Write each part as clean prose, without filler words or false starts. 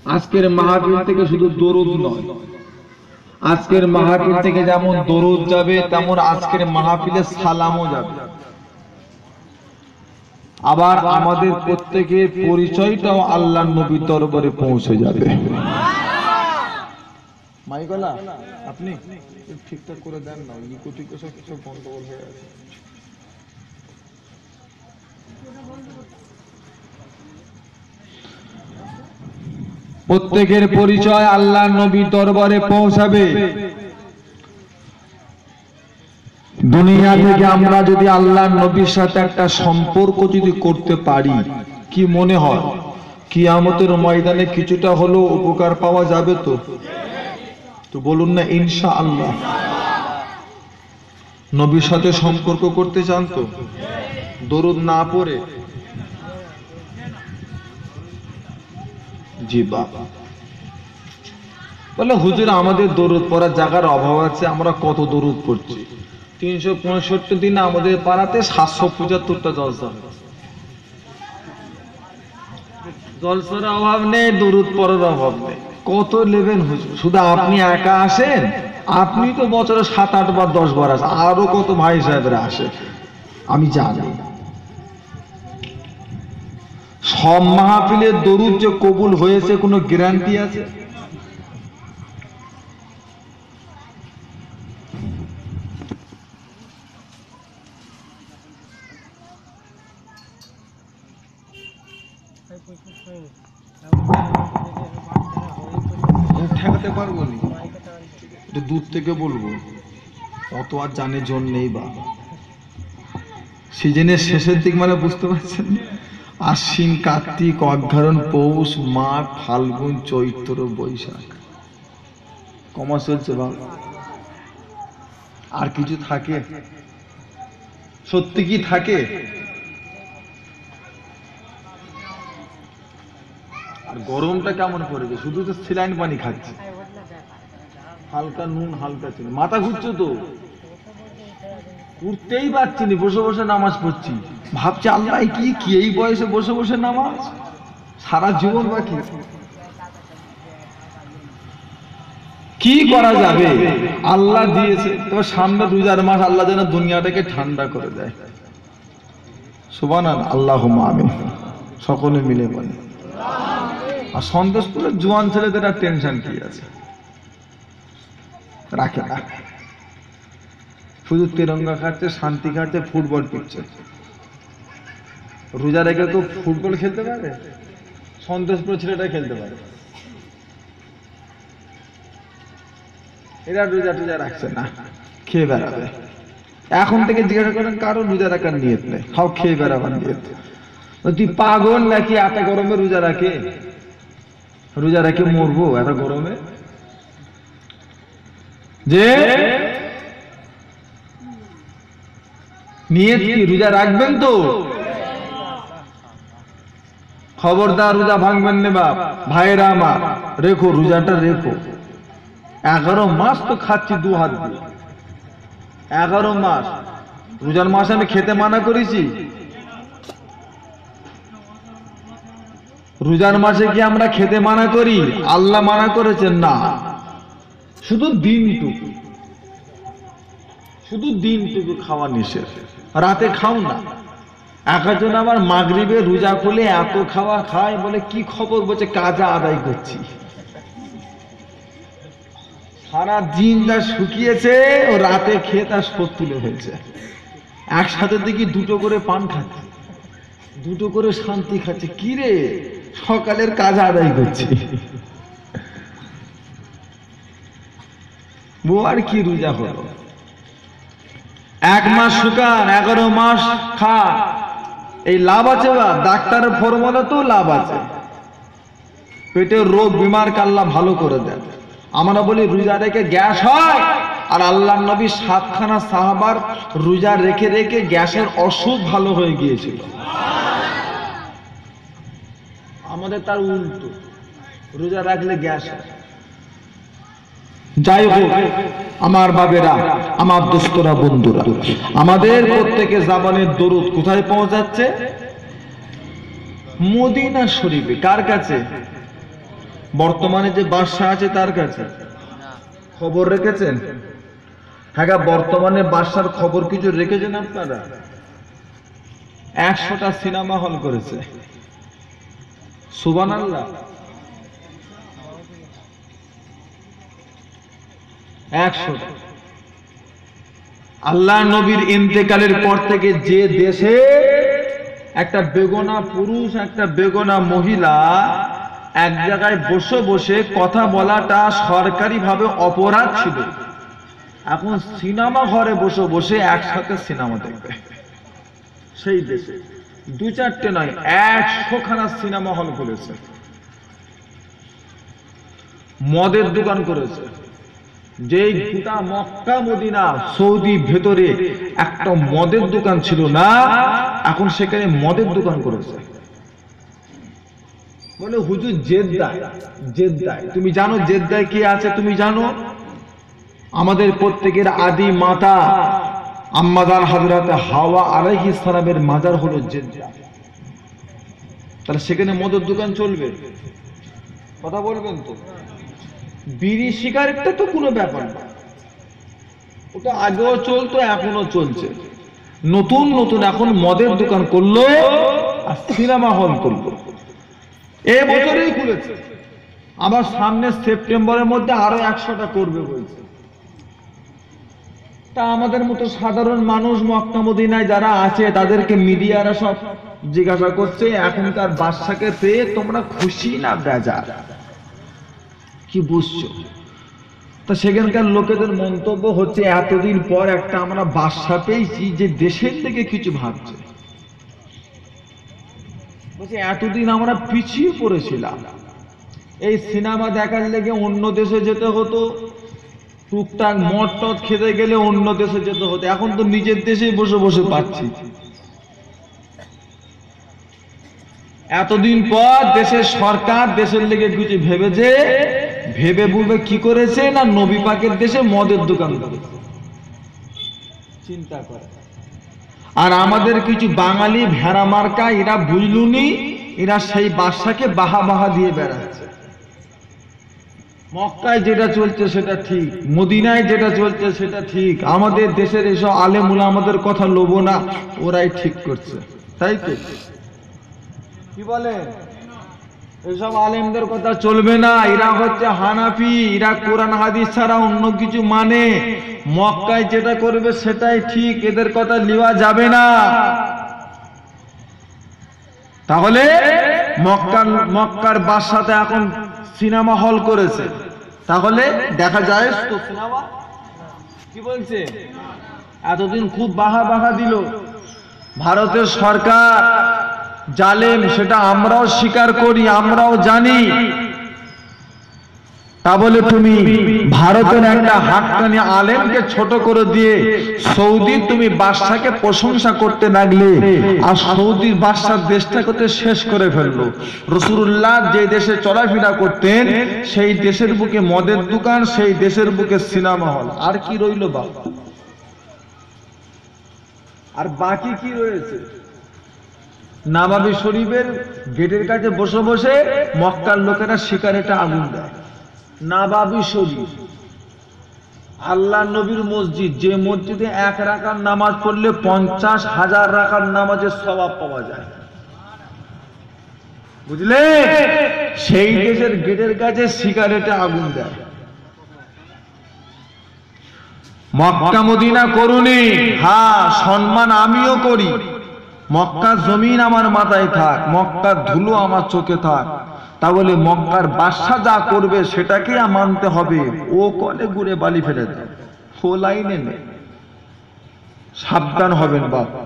আজকের মাহফিল থেকে শুধু দরুদ নয়, আজকের মাহফিল থেকে যেমন দরুদ যাবে তেমন আজকের মাহফিলে সালামও যাবে। আবার আমাদের প্রত্যেকের পরিচয়টাও আল্লাহর নবীর দরবারে পৌঁছে যাবে। মাইকলা আপনি ঠিকঠাক করে দেন না, ইকো টিকো সব কিছু গন্ডগোল হয়ে আছে। প্রত্যেকের পরিচয় আল্লাহর নবীর দরবারে পৌঁছাবে। দুনিয়া থেকে আমরা যদি আল্লাহর নবীর সাথে একটা সম্পর্ক যদি করতে পারি, কি মনে হয় কিয়ামতের ময়দানে কিছুটা হলেও উপকার পাওয়া যাবে? তো বলুন না ইনশাআল্লাহ। নবীর সাথে সম্পর্ক করতে চান তো? দরুদ না পড়ে জি বাবা বলে হুজুর আমাদের দরুদ পড়ার জায়গার অভাব আছে, আমরা কত দরুদ পড়ছি। 365 দিন আমাদের পাড়াতে 775টা জলসা, জলসার অভাব নেই, দরুদ পড়ার অভাব নেই। কত নেবেন হুজুর? শুধু আপনি একা আসেন? আপনি তো বছরে 7-8 বার 10 বার আসেন, আরো কত ভাই সাহেবরা আসে আমি জানি। সব মাহফিলের দরুদ যে কবুল হয়েছে কোনো গ্যারান্টি আছে? ঠেকাতে পারবো নি, একটু দূর থেকে বলবো, অত আর জানে জন নেই। বা সিজনের শেষের দিক মানে বুঝতে পারছেন, আশ্বিন কার্তিক অঘ্রাণ পৌষ মাঘ ফাল্গুন চৈত্র বৈশাখ কমাস চলছে বাবা। আর কিছু থাকে? সত্যি কি থাকে? আর গরমটা কেমন পড়েছে, শুধু তো স্যালাইন পানি খাচ্ছে, হালকা নুন হালকা চিনি। মাথা ঘুরছে তো, উঠতেই পারছি না, বসে বসে নামাজ পড়ছি, ভাবছি আল্লাহ কি এই বয়সে বসে বসে নামাজ, সারা জীবন বাকি। কি করা যাবে? আল্লাহ দিয়েছে, তবে সামনে রোজার মাস, আল্লাহ যেন দুনিয়াটাকে ঠান্ডা করে দেয়। সুবহানাল্লাহ, আল্লাহুম্মা আমিন। সকলে মিলে বলে। আর সন্তোষপুরের জোয়ান ছেলেদের আর টেনশন কি আছে, রাখে না, শুধু তেরঙ্গা খাচ্ছে, শান্তি খাচ্ছে, ফুটবল পিটছে। রোজা রেখে তো ফুটবল খেলতে পারে? সন্তোষপুর ছেলেটা খেলতে পারে। এরা রোজা টোজা রাখছে না, খেয়ে বেড়াবে। এখন থেকে জিজ্ঞাসা করেন কারো রোজা রাখার নিয়ত নেই, সব খেয়ে বেড়াবার নিয়ত। তুই পাগল নাকি? এত গরমে রোজা রাখে? রোজা রেখে মরবো এত গরমে? যে নিয়ত কি রোজা রাখবেন তো? খবরদার রোজা ভাঙবেন না বাপ, ভাইরা আমার, রেখো রোজাটা রেখো। 11 মাস তো খাচ্ছি 2 হাত দিয়ে, 11 মাস। রোজার মাসে আমি খেতে মানা করেছি? রোজার মাসে কি আমরা খেতে মানা করি? আল্লাহ মানা করেছেন না, শুধু দিনটুকু, শুধু দিনটুকু খাওয়া নিষেধ, রাতে খাও না। একজন আবার মাগরিবে রোজা খুলে এত খাওয়া খায়, বলে কি খবর? বলছে কাজা আদায় করছি। সারা দিন যা শুকিয়েছে ও রাতে খেয়ে তার শোধ তুলে ফেলছে। একসাথে দেখি 2টো করে পান খাচ্ছে, 2টো করে শান্তি খাচ্ছে। কি রে, সকালের কাজ আদায় করছি। ও আর কি রোজা হলো? 1 মাস শুকান, 11 মাস খা, এই লাভ আছে বা? ডাক্তারের ফর্মুলা তো লাভ আছে। পেটের রোগ বিমার আল্লাহ ভালো করে দেন। আমরা বলি রোজা রেখে গ্যাস হয়, আর আল্লাহর নবী 7খানা সাহাবার রোজা রেখে রেখে গ্যাসের অসুখ ভালো হয়ে গিয়েছিল। আমাদের তার উল্টো, রোজা রাখলে গ্যাস হয়। যাই হোক আমার বাবেরা, আমার দোস্তরা, বন্ধুরা, আমাদের প্রত্যেকে জাবানের দরুদ কোথায় পৌঁছাচ্ছে? মদিনা শরীফে। কার কাছে? বর্তমানে যে বাদশা আছে তার কাছে খবর রেখেছেন? হ্যাঁ, বর্তমানে বাদশার খবর কিছু রেখেছেন আপনারা? 100টা সিনেমা হল করেছে। সুবহানাল্লাহ। 100টা। আল্লাহ নবীর ইন্তেকালের পর থেকে যে দেশে একটা বেগনা পুরুষ, একটা বেগনা মহিলা এক জায়গায় বসে বসে কথা বলাটা সরকারিভাবে অপরাধ ছিল, এখন সিনেমা ঘরে বসে বসে একসাথে সিনেমা দেখবে। সেই দেশে 2-4টে নয়, 100খানা সিনেমা হল করেছে, মদের দোকান করেছে। যেই গোটা মক্কা মদিনা সৌদি ভেতরে একটা মদের দোকান ছিল না, এখন সেখানে মদের দোকান করেছে। বলে হুজুর জেদ্দায়, জেদ্দায় তুমি জানো জেদ্দায় কে আছে? তুমি জানো? আমাদের প্রত্যেকের আদি মাতা আম্মাজান হযরত হাওয়া আলাইহিস সালামের মাজার হলো জেদ্দা। তাহলে সেখানে মদের দোকান চলবে? কথা বলবেন তো? বিড়ি সিগারেটটা তো কোনো ব্যাপার না, ওটা আগেও চলতো, এখনো চলছে। নতুন নতুন এখন মদের দোকান করলো আর সিনেমা হল করলো। এই বছরেই খুলেছে, আবার সামনে সেপ্টেম্বরের মধ্যে আরো 100টা করবে বলছে। তা আমাদের মতো সাধারণ মানুষ মক্কা মদিনায় যারা আছে তাদেরকে মিডিয়ারা সব জিজ্ঞাসা করছে, এখনকার বাদশাকে পেয়ে তোমরা খুশি না বেজার, কি বুঝছো? তা সেখানকার লোকেদের মন্তব্য হচ্ছে, এতদিন পর একটা আমরা বাদশা পেয়েছি যে দেশের থেকে কিছু ভাবছে। বলছে এতদিন আমরা পিছিয়ে পড়েছিলাম, এই সিনেমা দেখার লেগে অন্য দেশে যেতে হতো, টুকটাক মদ টদ খেতে গেলে অন্য দেশে যেতে হতো, এখন তো নিজের দেশেই বসে বসে পাচ্ছি। এতদিন পর দেশের সরকার দেশের লেগে কিছু ভেবেছে, ভেবে বুঝবে কি করেছে না, নবী পাকের দেশে মদের দোকান করেছে। চিন্তা করে। আর আমাদের কিছু বাঙালি ভেড়া মার্কা, এরা বুঝলুনি, এরা সেই বাদশাকে বাহা বাহা দিয়ে বেড়াচ্ছে। মক্কায় যেটা চলছে সেটা ঠিক, মদিনায় যেটা চলছে সেটা ঠিক, আমাদের দেশের এসব আলেম উলামাদের কথা লোবো না, ওরাই ঠিক করছে, তাই তো? কি বলে? এসব আলেমদের কথা চলবে না, এরা হচ্ছে হানাফি, এরা কোরআন হাদিস ছাড়া অন্য কিছু মানে, মক্কায় যেটা করবে সেটাই ঠিক, এদের কথা নেওয়া যাবে না। তাহলে মক্কার বাদশাতে এখন সিনেমা হল করেছে, তাহলে দেখা যায় তো সিনেমা। কি বলছে? এতদিন খুব বাহা বাহা দিল ভারতের সরকার, জালেম, সেটা আমরাও স্বীকার করি, আমরাও জানি। তা বলে তুমি ভারতের একটা হাক্কানি আলেমকে ছোট করে দিয়ে সৌদি তুমি বাদশাকে প্রশংসা করতে লাগলে, আর সৌদির বাদশার দেশটাকে তো শেষ করে ফেললো। রাসূলুল্লাহ যে দেশে চলাফেরা করতেন সেই দেশের বুকে মদের দোকান, সেই দেশের বুকে সিনেমা হল, আর কি রইল বাবা? আর বাকি কি রয়েছে? নাবাবি শরীফের গেটের কাছে বসে বসে মক্কার লোকেরা সিগারেটে আগুন দেয়। নাবাবি শরীফ, আল্লাহ নবীর মসজিদ, যে মসজিদে 1 রাকাত নামাজ পড়লে 50,000 রাকাত নামাজের সওয়াব পাওয়া যায়, বুঝলে? সেই দেশের গেটের কাছে সিগারেটে আগুন দেয়। মক্কা মদিনা করুনি, হ্যাঁ সম্মান আমিও করি, মক্কার জমিন আমার মাথায় থাক, মক্কার ধুলো আমার চোখে থাক, তাহলে মক্কার বাদশা যা করবে সেটাকে মানতে হবে। ও কলে ঘুরে বালি ফেলে দেয়, ও লাইনে নেই, সাবধান হবেন বাবা।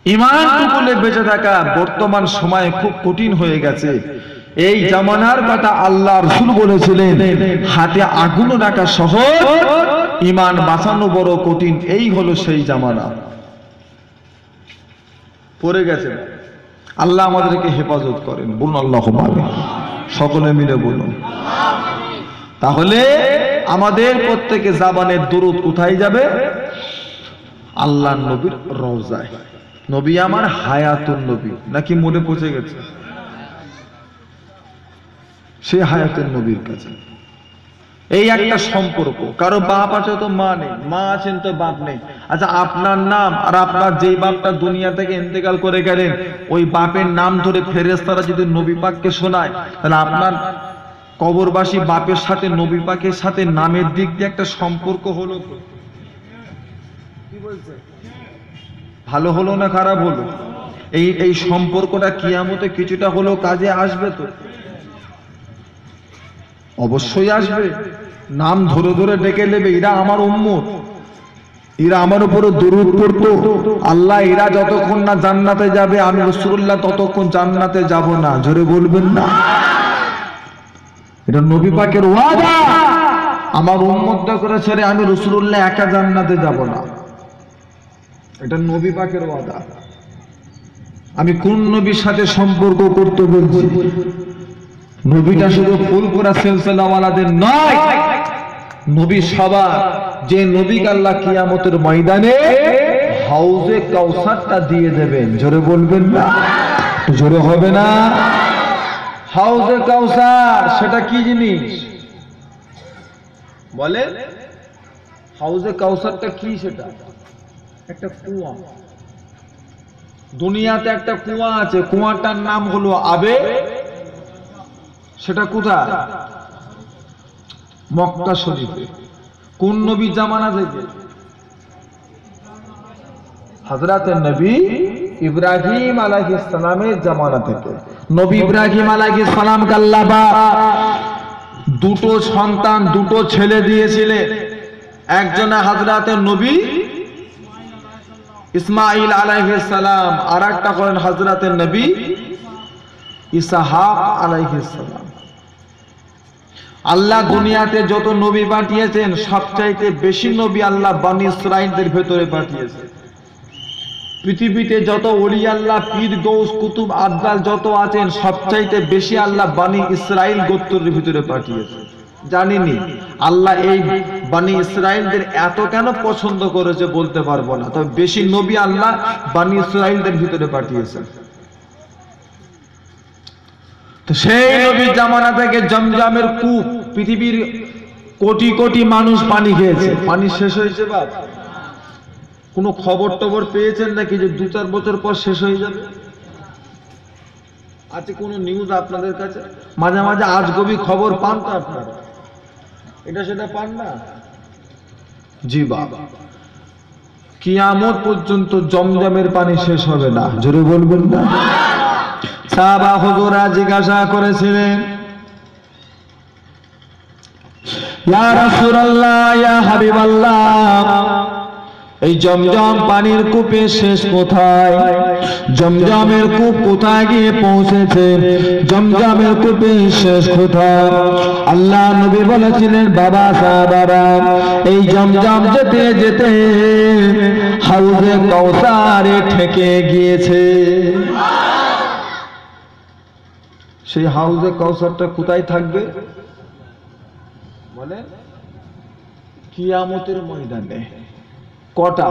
ঈমান বলে বেঁচে থাকা বর্তমান সময়ে খুব কঠিন হয়ে গেছে। এই জামানার কথা আল্লাহ রাসূল বলেছিলেন, হাতে আগুন রাখা সহজ, ঈমান বাঁচানো বড় কঠিন। এই হলো সেই জামানা পড়ে গেছে। আল্লাহ আমাদেরকে হেফাজত করেন, বলুন আল্লাহুম্মা আমিন, সকলে মিলে বলুন। তাহলে আমাদের প্রত্যেকে জাবানের দরুদ কোথায় যাবে? আল্লাহ নবীর রওজায়। নবী আমার হায়াতুন নবী, নাকি মনে পৌঁছে গেছে? সে হায়াতের নবীর কাছে। এই একটা সম্পর্ক। কারো বাপ আছে তো মা নেই, মা আছেন তো বাপ নেই। আচ্ছা, আপনার নাম আর আপনার যেই বাপটা দুনিয়া থেকে ইন্তেকাল করে গেলেন, ওই বাপের নাম ধরে ফেরেশতারা যদি নবী পাককে শোনায়, তাহলে আপনার কবরবাসী বাপের সাথে নবী পাকের সাথে নামের দিক দিয়ে একটা সম্পর্ক হলো। কি বলছে? ভালো হলো না খারাপ হলো? এই সম্পর্কটা কিয়ামতে কিছুটা হলেও কাজে আসবে তো? অবশ্যই আসবে। নাম ধরে ধরে ডেকে নেবে, এরা আমার উম্মত, এরা আমার উপরে দরুদ পড়তো, আল্লাহ এরা যতক্ষণ না জান্নাতে যাবে আমি রাসূলুল্লাহ ততক্ষণ জান্নাতে যাব না। জোরে বলবেন না? এটা নবী পাকের ওয়াদা। আমার উম্মতটা করে ছেড়ে আমি রাসূলুল্লাহ একা জান্নাতে যাব না। এটা নবী পাকের ওয়াদা। আমি কোন নবীর সাথে সম্পর্ক করতে বলছি? নবীটা শুধু ফুল করা সিলসিলাওয়ালাদের নয়, নবী সবার। যে নবীকে আল্লাহ কিয়ামতের ময়দানে হাউজে কাউসারটা দিয়ে দেবেন। জোরে বলবেন না? জোরে হবে না? হাউজে কাউসার সেটা কি জিনিস বলে? হাউজে কাউসারটা কি? সেটা একটা কুয়া। দুনিয়াতে একটা কুয়া আছে, কুয়াটার নাম হলো আবে। সেটা কোথায়? মক্কা শরীফে। কোন নবী জামানা থেকে? হযরত নবী ইব্রাহিম আলাইহিস সালামের জামানা থেকে। নবী ইব্রাহিম আলাইহিস সালামকে আল্লাহ দুটো সন্তান, দুটো ছেলে দিয়েছিলেন। একজনে হযরত নবী ইসমাঈল আলাইহিস সালাম, আর একটা হলেন হযরত নবী ইসহাক আলাইহিস সালাম। আল্লাহ দুনিয়াতে যত নবী পাঠিয়েছেন, সবচাইতে বেশি নবী আল্লাহ বনি ইসরাইলদের ভেতরে পাঠিয়েছেন। পৃথিবীতে যত ওলি আল্লাহ, পীর, গৌস, কুতুব, আবদাল যত আছেন, সবচাইতে বেশি আল্লাহ বনি ইসরাইল গোত্রের ভিতরে পাঠিয়েছেন। জানিনি আল্লাহ এই বনি ইসরাইলদের এত কেন পছন্দ করেছে বলতে পারবো না, তবে বেশি নবী আল্লাহ বনি ইসরাইলদের ভিতরে পাঠিয়েছেন। তো সেই নবীর জামানা থেকে জমজমের কূপ, পৃথিবীর কোটি কোটি মানুষ পানি খেয়েছে। পানি শেষ হয়েছে বাপ? কোনো খবর টবর পেয়েছেন নাকি যে 2-4 বছর পর শেষ হয়ে যাবে? আছে কোনো নিউজ আপনাদের কাছে? মাঝে মাঝে আজগবি খবর পান তো আপনারা, এটা সেটা পান না? জি বাবা, কিয়ামত পর্যন্ত জমজমের পানি শেষ হবে না। জোরে বলবেন না? সাহাবা হুজুরা জিজ্ঞাসা করেছিলেন, ইয়া রাসূলুল্লাহ, ইয়া হাবিবাল্লাহ, এই জমজম পানির কূপের শেষ কোথায়? জমজমের কূপ কোথায় গিয়ে পৌঁছেছে? জমজমের কূপের শেষ কোথায়? আল্লাহ নবী বলেছিলেন, বাবা সাহাবারা, এই জমজম যেতে যেতে হাউজে কাউসারে ঠেকে গিয়েছে। সেই হাউজে কাউসারটা কোথায় থাকবে বলে? কিয়ামতের ময়দানে। কটা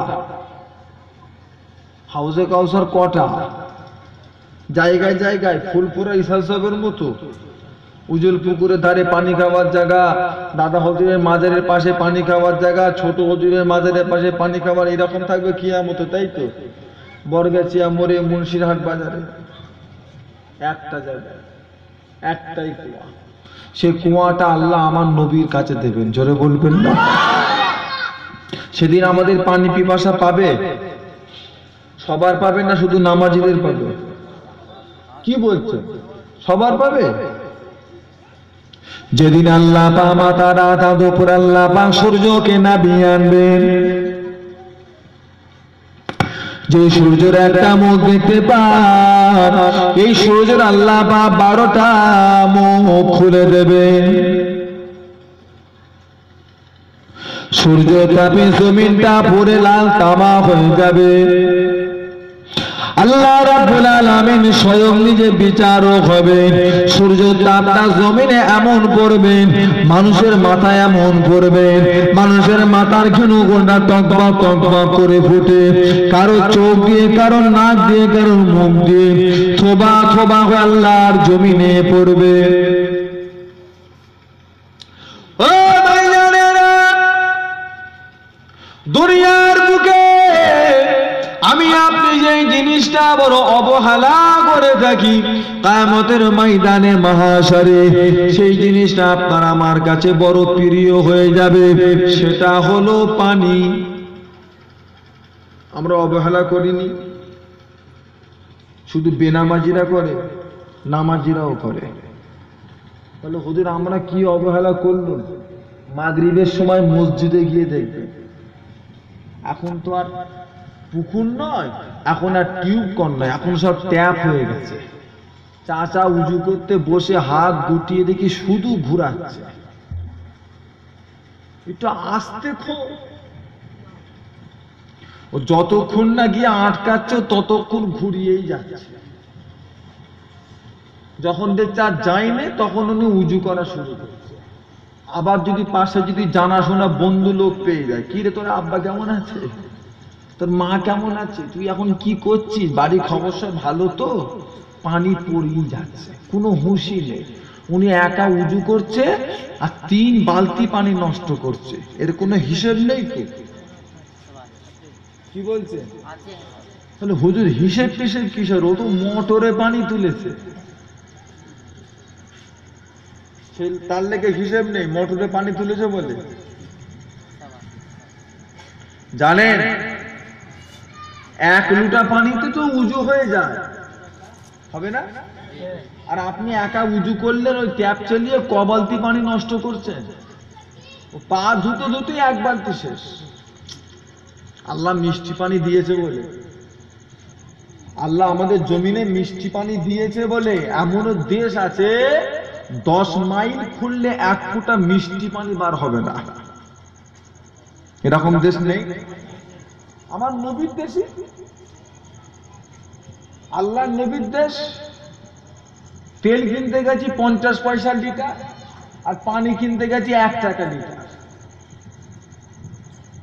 হাউজে কাউসার? কটা জায়গায় জায়গায় ফুলপুরা ইসাসবের মতো উজুল পুকুরের ধারে পানি খাওয়ার জায়গা, দাদা হুজুরের মাজারের পাশে পানি খাওয়ার জায়গা, ছোট হুজুরের মাজারের পাশে পানি খাওয়ার, এরকম থাকবে কিয়ামতে, তাই তো? বরগাছিয়া মোড়ে, মুন্সিরহাট বাজারে একটা জায়গায় একটাই কুয়া। সে কুয়াটা আল্লাহ আমার নবীর কাছে দেবেন। জোরে বলবেন না? সেদিন আমাদের পানি পিপাসা পাবে? সবার পাবে না শুধু নামাজীদের পাবে? কি বলছে? সবার পাবে? যেদিন আল্লাহ পাক মাতা রাত দুপুর আল্লাহ পাক সূর্যকে নামিয়ে আনবেন, যে সূর্যের একটা মুখ দেখতে পান, এই সূর্যের আল্লাহ পাক 12টা মুখ খুলে দেবেন। সূর্য তাপে জমিনটা পুরে লাল তামা হয়ে যাবে। আল্লাহ রাব্বুল আলামিন স্বয়ং নিজে বিচারক হবেন। সূর্য তাপটা জমিনে এমন পড়বে, মানুষের মাথায় এমন পড়বে, মানুষের মাথার ঘুনুগুনা টকবক টকবক করে ফুটে, কারো চোখ দিয়ে, কারো নাক দিয়ে, কারো মুখ দিয়ে থোবা থোবা হয়ে আল্লাহর জমিনে পড়বে। দুনিয়ার বুকে আমি আপনি যে জিনিসটা বড় অবহেলা করে থাকি, কিয়ামতের ময়দানে মাহশরে সেই জিনিসটা আপনার আমার কাছে বড় প্রিয় হয়ে যাবে, সেটা হলো পানি। আমরা অবহেলা করিনি, শুধু বেনামাজিরা করে, নামাজিরাও করে। বলে হুজুর আমরা কি অবহেলা করলাম? মাগরিবের সময় মসজিদে গিয়ে দেখবে, এখন তো আর পুকুর নয়, এখন আর টিউব কল নয়, এখন সব ট্যাপ হয়ে গেছে। চাচা উজু করতে বসে হাত গুটিয়ে দেখি শুধু ঘুরাচ্ছে। একটু আস্তে খো, ও যতক্ষণ না গিয়ে আটকাচ্ছে ততক্ষণ ঘুরিয়েই যাচ্ছে। যখন দেখছে আর যায়নি তখন উনি উজু করা শুরু করছে। আবার যদি পাশে যদি জানাশোনা বন্ধু লোক পেয়ে যায়, কি রে তোর আব্বা কেমন আছে, তোর মা কেমন আছে, তুই এখন কি করছিস, বাড়ি খবর সব ভালো তো? পানি পড়েই যাচ্ছে, কোনো হুঁশই নেই। উনি একা উজু করছে আর 3 বালতি পানি নষ্ট করছে, এর কোনো হিসেব নেই তো? কি বলছে? তাহলে হুজুর হিসেব টিসেব কিসের? ও তো মোটরে পানি তুলেছে, তার লেগে হিসেব নেই, মোটরে পানি তুলেছে বলে। জানেন 1 লুটা পানিতে তো উজু হয়ে যায়, হবে না? আর আপনি একা উজু করলেন, ওই ট্যাপ চালিয়ে ক বালতি পানি নষ্ট করছেন? পা ধুতে ধুতে 1 বালতি শেষ। আল্লাহ মিষ্টি পানি দিয়েছে বলে, আল্লাহ আমাদের জমিনে মিষ্টি পানি দিয়েছে বলে এমন দেশ আছে 10 মাইল খুললে 1 ফোঁটা মিষ্টি পানি বার হবে না। এরকম দেশ নেই। আমার নবীর দেশে, আল্লাহর নবীর দেশ, তেল কিনতে গেছি 50 পয়সা লিটার, আর পানি কিনতে গেছি 1 টাকা লিটার।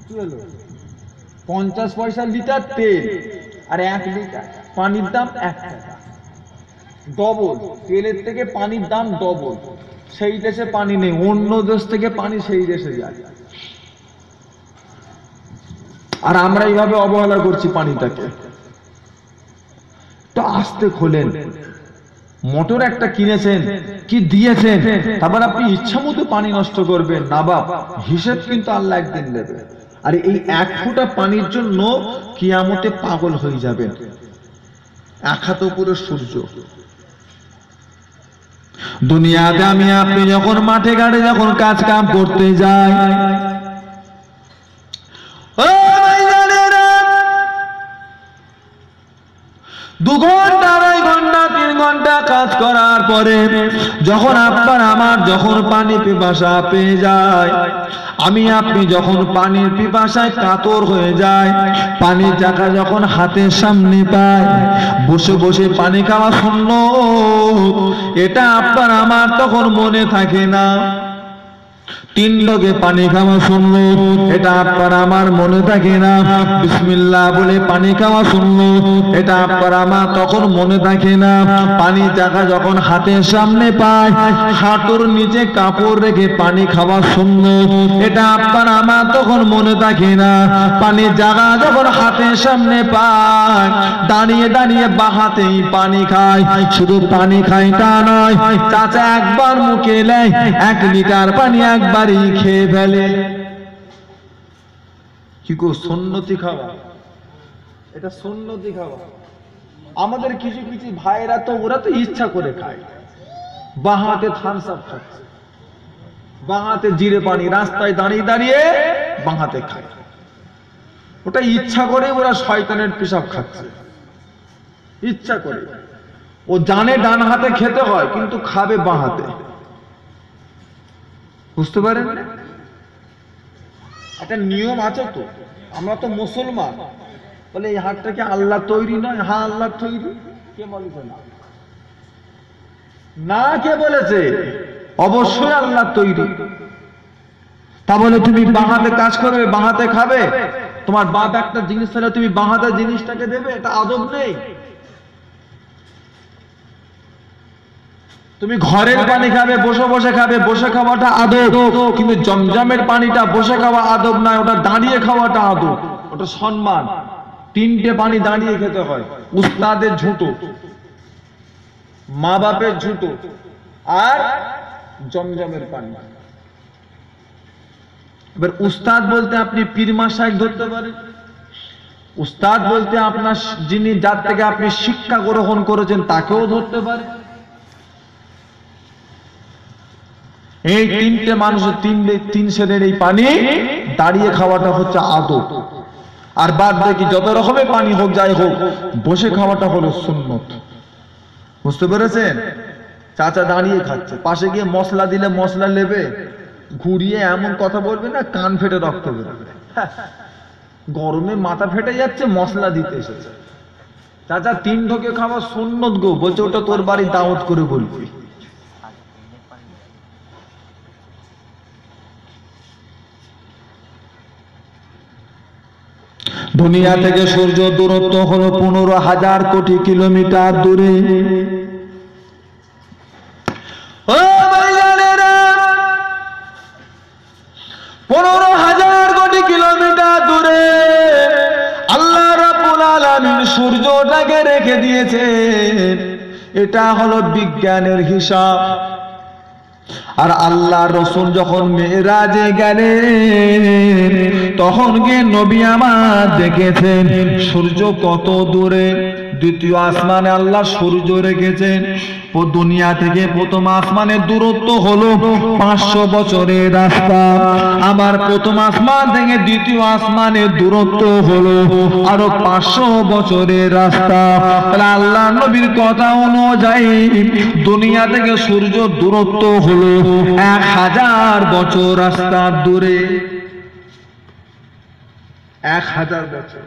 কি হলো? 50 পয়সা লিটার তেল আর 1 লিটার পানির দাম 1 টাকা, ডবল। তেলের থেকে পানির দাম ডবল। সেই দেশে পানি নেই, অন্য দেশ থেকে পানি সেই দেশে যায়। আর আমরা এইভাবে অবহেলা করছি পানিটাকে। তো আস্তে খোলেন, মোটর একটা কিনেছেন, কি দিয়েছেন, তারপর আপনি ইচ্ছা মতো পানি নষ্ট করবেন না, বাপ হিসেব কিন্তু আল্লাহ একদিন দেবে। আর এই 1 ফোঁটা পানির জন্য কিয়ামতে পাগল হয়ে যাবেন। 1 হাত উপরে সূর্য। দুনিয়াতে আমি আপনি যখন মাঠে ঘাটে যখন কাজ কাম করতে যাই, 2 ঘন্টা 2.5 ঘন্টা 3 ঘন্টা কাজ করার পরে যখন আপনার আমার যখন পানি পিপাসা পেয়ে যায়, আমি আপনি যখন পানির পিপাসায় কাতর হয়ে যায়, পানির জায়গা যখন হাতের সামনে পায়, বসে বসে পানি খাওয়া সুন্নাত, এটা আপনার আমার তখন মনে থাকে না। 3 ঢোকে পানি খাওয়া সুন্নাত, এটা আপনার আমার মনে থাকে না। বিসমিল্লাহ বলে পানি খাওয়া সুন্নাত, এটা আপনার আমার তখন মনে থাকে না। পানি জায়গা যখন হাতের সামনে পায়, হাঁটুর নিচে কাপড় রেখে পানি খাওয়া সুন্নাত, এটা আপনার আমার তখন মনে থাকে না। পানি জায়গা যখন হাতের সামনে পায়, দাঁড়িয়ে দাঁড়িয়ে বাহাতেই পানি খায়। শুধু পানি খায় তা নয়, চাচা একবার মুখে নেয় 1 লিটার পানি একবারই খেয়ে ফেলে। কি গো, সুন্নতি খাওয়া, এটা সুন্নতি খাওয়া। আমাদের কিছু কিছু ভাইরা তো ওরা তো ইচ্ছা করে খায়, বাহাতে থামস আপ খাচ্ছে, বাহাতে জিরে পানি, রাস্তায় দাঁড়িয়ে দাঁড়িয়ে বাহাতে খায়। ওটা ইচ্ছা করে, ওরা শয়তানের পেশাব খাচ্ছে ইচ্ছা করে। ও জানে ডান হাতে খেতে হয় কিন্তু খাবে বাঁ হাতে। বুঝতে পারেন? একটা নিয়ম আছে তো, আমরা তো মুসলমান, বলে এই হাতটা কি আল্লাহ তৈরি নয়? হ্যাঁ আল্লাহ তৈরি। কে বলেছে না? না, কে বলেছে? অবশ্যই আল্লাহ তৈরি। তা বলে তুমি বাঁ হাতে কাজ করবে, বাঁ হাতে খাবে? তোমার বাপ একটা জিনিস তাহলে তুমি বাঁ হাতে জিনিসটাকে দেবে? এটা আদব নেই। তুমি ঘরের পানি খাবে, বসে বসে খাবে, বসে খাওয়াটা আদব, কিন্তু জমজমের পানিটা বসে খাওয়া আদব নয়, ওটা দাঁড়িয়ে খাওয়াটা আদব, ওটা সম্মান। তিনটে পানি দাঁড়িয়ে খেতে হয়, উস্তাদের ঝুঁটো, মা বাপের ঝুঁটো, আর জমজমের পানি। এবার উস্তাদ বলতে আপনি পীর মাশায়েখ ধরতে পারেন, উস্তাদ বলতে আপনার যিনি, যার থেকে আপনি শিক্ষা গ্রহণ করেছেন তাকেও ধরতে পারেন। এই তিনটে মানুষের তিন শ্রেণীর এই পানি দাঁড়িয়ে খাওয়াটা হচ্ছে আদব, আর বাদ বাকি যত রকমের পানি হোক যাই হোক বসে খাওয়াটা হলো সুন্নত। বুঝতে পেরেছেন? চাচা দাঁড়িয়ে খাচ্ছে, পাশে গিয়ে মশলা দিলে মশলা নেবে, ঘুরিয়ে এমন কথা বলবে না কান ফেটে রক্ত বেরোবে। গরমে মাথা ফেটে যাচ্ছে, মশলা দিতে এসেছে। চাচা 3 ঢোকে খাওয়া সুন্নত গো, বলছে ওটা তোর বাড়ি দাওয়াত করে বলবি। দুনিয়া থেকে সূর্য দূরত্ব হলো 15,000 কোটি কিলোমিটার দূরে। ও ভাইজানেরা, 15,000 কোটি কিলোমিটার দূরে আল্লাহ রাব্বুল আলামিন সূর্যটাকে রেখে দিয়েছেন। এটা হলো বিজ্ঞানের হিসাব। আর আল্লাহ রসুল যখন মেরাজে গেলেন তখন গিয়ে নবী আমার দেখেছেন সূর্য কত দূরে। দ্বিতীয় আসমানে আল্লাহ সূর্য রেখেছেন। দুনিয়া থেকে প্রথম আসমানের দূরত্ব হলো 500 বছরের রাস্তা। আবার প্রথম আসমান থেকে দ্বিতীয় আসমানের দূরত্ব হলো আরো 500 বছরের রাস্তা। তাহলে আল্লাহ নবীর কথা অনুযায়ী দুনিয়া থেকে সূর্য দূরত্ব হলো 1000 বছর রাস্তা দূরে। 1000 বছর।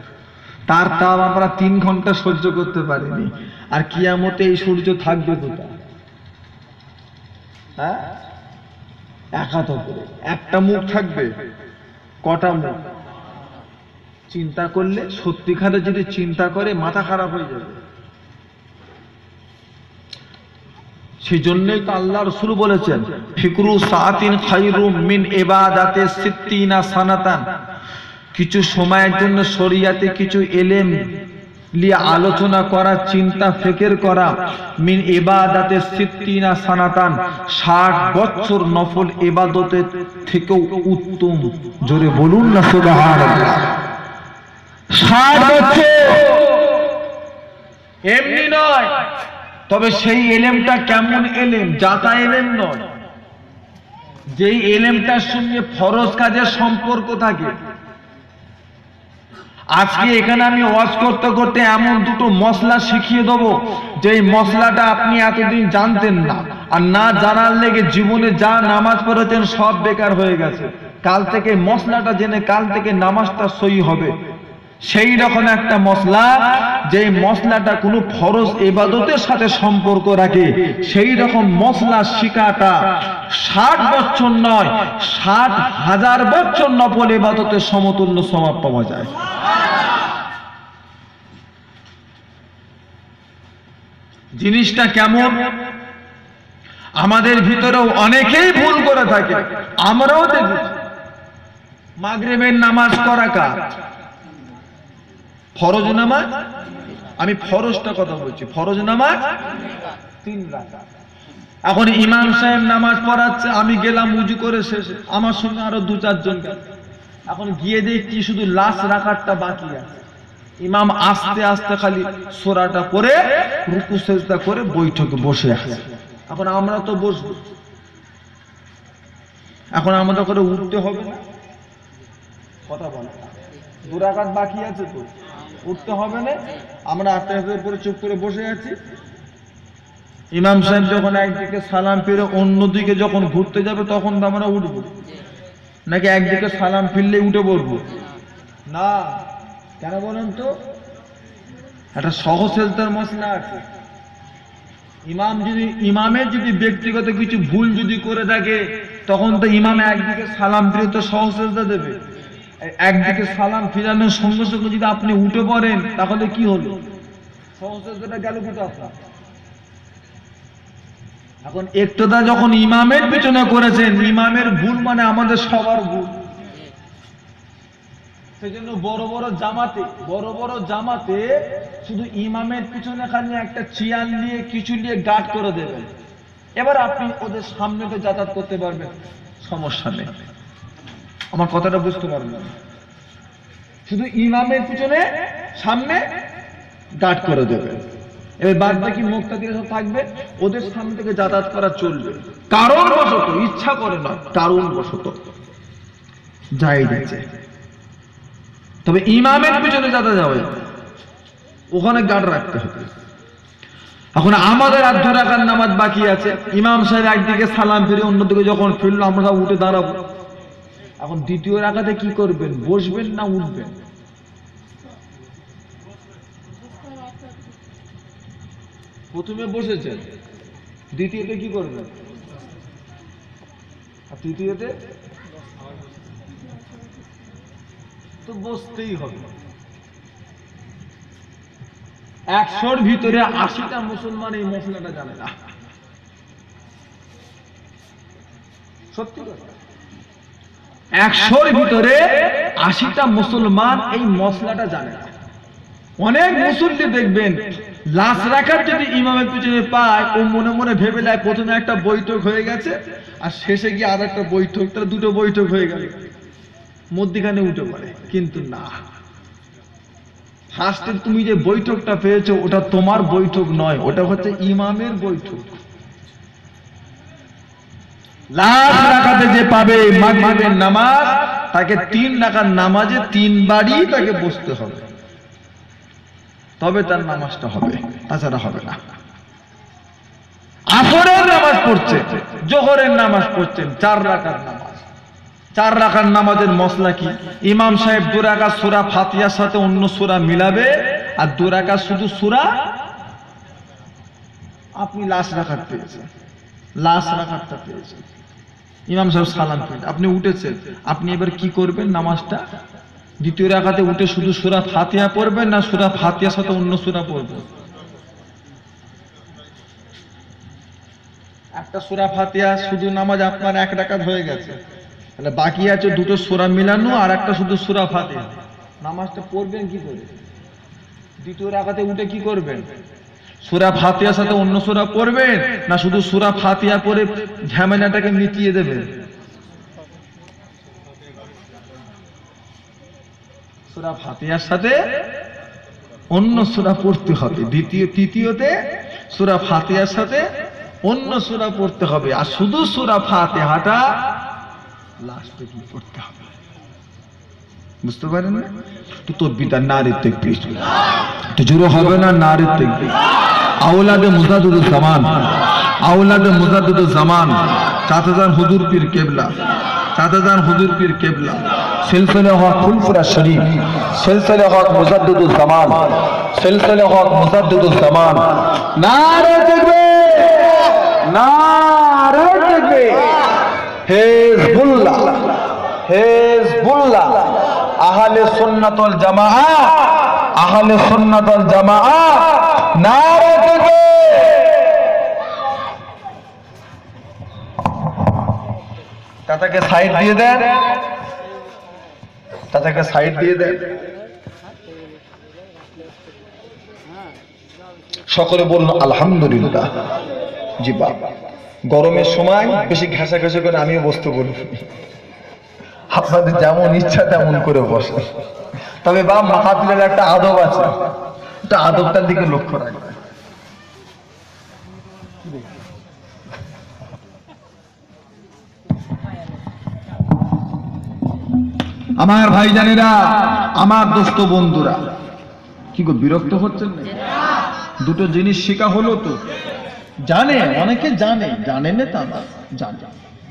তার তাপ আমরা 3 ঘন্টা সহ্য করতে পারিনি। আর কিয়ামতে এই সূর্য থাকবে কোথায়? হ্যাঁ, একাতো করে একটা মুখ থাকবে, কটা মুখ? চিন্তা করলে সত্যিকারে যদি চিন্তা করে মাথা খারাপ হয়ে যাবে। সেই জন্যই তো আল্লাহ রাসূল বলেছেন ফিকরু সাআতিন খায়রুম মিন ইবাদাতি 60 সানাতান। কিছু সময়ের জন্য শরিয়াতে কিছু ইলম নিয়ে আলোচনা করা, চিন্তা ফিকির করা, মিন ইবাদাতে 60 সানাতান, 60 বছর নফল ইবাদতের থেকেও উত্তম। জোরে বলুন না সুবহানাল্লাহ। 60 বছর এমনি নয়, তবে সেই ইলমটা কেমন ইলম? জাতা ইলম নয়, যেই ইলমটার সঙ্গে ফরজ কাজের সম্পর্ক থাকে। আজকে এখানে আমি ওয়াজ করতে করতে এমন দুটো মশলা শিখিয়ে দেবো যেই মশলাটা আপনি এতদিন জানতেন না, আর না জানার লেগে জীবনে যা নামাজ পড়েছেন সব বেকার হয়ে গেছে। কাল থেকে মশলাটা জেনে কাল থেকে নামাজটা সহি হবে। সেই রকম একটা মশলা, যেই মশলাটা কোনো ফরজ ইবাদতের সাথে সম্পর্ক রাখে, সেই রকম মশলা শিখাটা 60 বছর নয় 60,000 বছর নফল ইবাদতের সমতুল্য সওয়াব পাওয়া যায়। জিনিসটা কেমন? আমাদের ভিতরেও অনেকেই ভুল করে থাকে, আমরাও দেখি। মাগরিবের নামাজ করা কাজ ফরজ নামাজ, আমি ফরজটা কথা বলছি, ফরজ নামাজ 3 রাকাত। এখন ইমাম সাহেব নামাজ পড়াচ্ছে, আমি গেলাম উজু করে শেষে, আমার সঙ্গে আরো 2-4 জন গেল। এখন গিয়ে দেখি শুধু লাস্ট রাকাতটা বাকি আছে। ইমাম আস্তে আস্তে খালি সূরাটা পড়ে রুকু সিজদা করে বৈঠকে বসে আছে। এখন আমরা তো বসবো, এখন আমাদের করে উঠতে হবে না? কথা বলে 2 রাকাত বাকি আছে তো উঠতে হবে না? আমরা আস্তে আস্তে উপরে চুপ করে বসে আছি। ইমাম সাহেব যখন একদিকে সালাম ফিরে অন্যদিকে যখন ঘুরতে যাবে তখন তো আমরা উঠবো নাকি একদিকে সালাম ফিরলে উঠে পড়বো? না, কেন বলেন তো? একটা সহজেলতার মশলা আছে। ইমামের যদি ব্যক্তিগত কিছু ভুল যদি করে থাকে তখন তো ইমাম একদিকে সালাম ফিরে তো সহজেলতা দেবে। একদিকে সালাম ফিরানোর সঙ্গে সঙ্গে যদি আপনি উঠে পড়েন তাহলে কি হলো? সহজেলতাটা গেল কোথায় আপনার? এখন ইক্তেদা যখন ইমামের পিছনে করেছেন, ইমামের ভুল মানে আমাদের সবার ভুল। সেজন্য বড় বড় জামাতে শুধু ইমামের পিছনে খালি একটা চেয়ার নিয়ে কিছু নিয়ে গার্ড করে দেবেন, এবার আপনি ওদের সামনে তো যাতায়াত করতে পারবেন, সমস্যা নেই। আমার কথাটা বুঝতে পারবেন? শুধু ইমামের পিছনে সামনে গার্ড করে দেবেন, এবার বাদ বাকি মুক্তাদিরা সব থাকবে, ওদের সামনে থেকে যাতায়াত করা চলবে। কারণবশত, ইচ্ছা করে নয়, কারণবশত যাই দিচ্ছে। তবে ইমামের পিছনে যাতায়াত যাবে, ওখানে গার্ড রাখতে হবে। এখন আমাদের আর 2 রাকাত নামাজ বাকি আছে, ইমাম সাহেব একদিকে সালাম ফিরে অন্যদিকে যখন ফিরলো আমরা সব উঠে দাঁড়াবো। এখন দ্বিতীয় রাকাতে কি করবেন? বসবেন না উঠবেন? প্রথমে বসেছেন, দ্বিতীয়তে কি করবেন? আর তৃতীয়তে তো বসতেই হবে। 100-র ভিতরে 80টা মুসলমান এই মশলাটা জানে না, সত্যি কথা। 100-র ভিতরে 80টা মুসলমান এই মশলাটা জানে না। অনেক মুসল্লি দেখবেন লাস্ট রাকাত যদি ইমামের পিছনে পায়, ও মনে মনে ভেবে নেয় প্রথমে একটা বৈঠক হয়ে গেছে আর শেষে গিয়ে আর একটা বৈঠক, তার 2টো বৈঠক হয়ে গেল, মধ্যখানে উঠে পড়ে। কিন্তু না, ফার্স্টে তুমি যে বৈঠকটা পেয়েছো ওটা তোমার বৈঠক নয়, ওটা হচ্ছে ইমামের বৈঠক। লাস্ট রাকাতে যে পাবে মাগরিবের নামাজ, তাকে 3 রাকাত নামাজে 3 বারই তাকে বসতে হবে, তবে তার নামাজটা হবে, তাছাড়া হবে না। আসরের নামাজ পড়ছে, জোহরের নামাজ পড়ছেন, 4 রাকাত নামাজ। 4 রাকাত নামাজের মসলা কি? ইমাম সাহেব 2 রাকাত সূরা ফাতিহার সাথে অন্য সূরা মিলাবে, আর 2 রাকাত শুধু সূরা। আপনি লাস্ট রাকাত পেয়েছেন, লাস্ট রাকাতটা পেয়েছেন, ইমাম সাহেব সালাম ফিরলেন, আপনি উঠেছেন, আপনি এবার কি করবেন? নামাজটা দ্বিতীয় রাকাতে উঠে শুধু সূরা ফাতিহা পড়বেন না সূরা ফাতিহার সাথে অন্য সূরা পড়বেন? একটা সূরা ফাতিহা শুধু নামাজ আপনার 1 রাকাত হয়ে গেছে, তাহলে বাকি আছে 2টো সূরা মিলানো আর একটা শুধু সূরা ফাতিহা। নামাজটা পড়বেন কি করে? দ্বিতীয় রাকাতে উঠে কি করবেন? সূরা ফাতিহার সাথে অন্য সূরা পড়বেন না শুধু সূরা ফাতিহা পড়ে ঝামেলাটাকে মিটিয়ে দেবেন? সূরা ফাতিহার সাথে অন্য সূরা পড়তে হবে, তৃতীয়তে সূরা ফাতিহার সাথে অন্য সূরা পড়তে হবে, আর শুধু সূরা ফাতিহাটা লাস্টে কি পড়তে হবে, বুঝতে পারেন না? তো তাকবীর, নারে তাকবীর, তো জোরে হবে না নারে তাকবীর। আওলাদে মুজাদ্দিদুল জামান, আওলাদে মুজাদ্দিদুল জামান, চাচাজান হুজুর পীর কেবলা, চাচাজান হুজুর পীর কেবলা, সিলসিলে হক ফুলফুরা শরীফ, সিলসিলে হক মুজাদ্দিদুল জামান, সিলসিলে হক মুজাদ্দিদুল জামান। নারে তাকবীর, নারে তাকবীর। হিজবুল্লাহ, হিজবুল্লাহ, আহলে সুন্নাত ওয়াল জামাআহ, আহলে সুন্নাত ওয়াল জামাআহ। নারে তাকবীর। তাকে সাইড দিয়ে দেন, তাকে সাইড দিয়ে দেন। সকলে বলুন আলহামদুলিল্লাহ। জি বাবা, গরমের সময় বেশি ঘেঁষাঘেঁষি করে আমিও বসতে বলি, আপনাদের যেমন ইচ্ছা তেমন করে বসে। তবে বা মাহফিলের একটা আদব আছে, একটা আদবটার দিকে লক্ষ্য রাখবে। আমার ভাইজানেরা, আমার দোস্ত বন্ধুরা, কি গো বিরক্ত হচ্ছেন না? 2টো জিনিস শেখা হলো তো। জানে, অনেকে জানে, জানে না তা না, জানে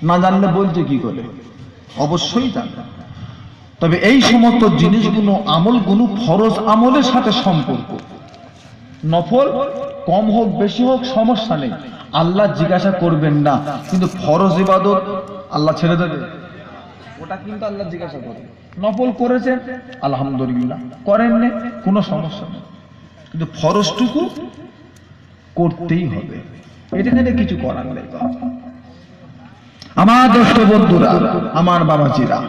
না, জানলে বলছে কি করে? অবশ্যই জানে। তবে এই সমস্ত জিনিসগুলো, আমলগুলো ফরজ আমলের সাথে সম্পর্ক। নফল কম হোক বেশি হোক সমস্যা নেই, আল্লাহ জিজ্ঞাসা করবেন না, কিন্তু ফরজ ইবাদত আল্লাহ ছেড়ে দেবে? ওটা কিন্তু আল্লাহ জিজ্ঞাসা করবে। নফল করেছেন আলহামদুলিল্লাহ, করেননি কোনো সমস্যা নেই, কিন্তু ফরজটুকু করতেই হবে। এখানে কিছু করার নেই। আমার দোস্ত বন্ধুরা, আমার বাবাজিরা,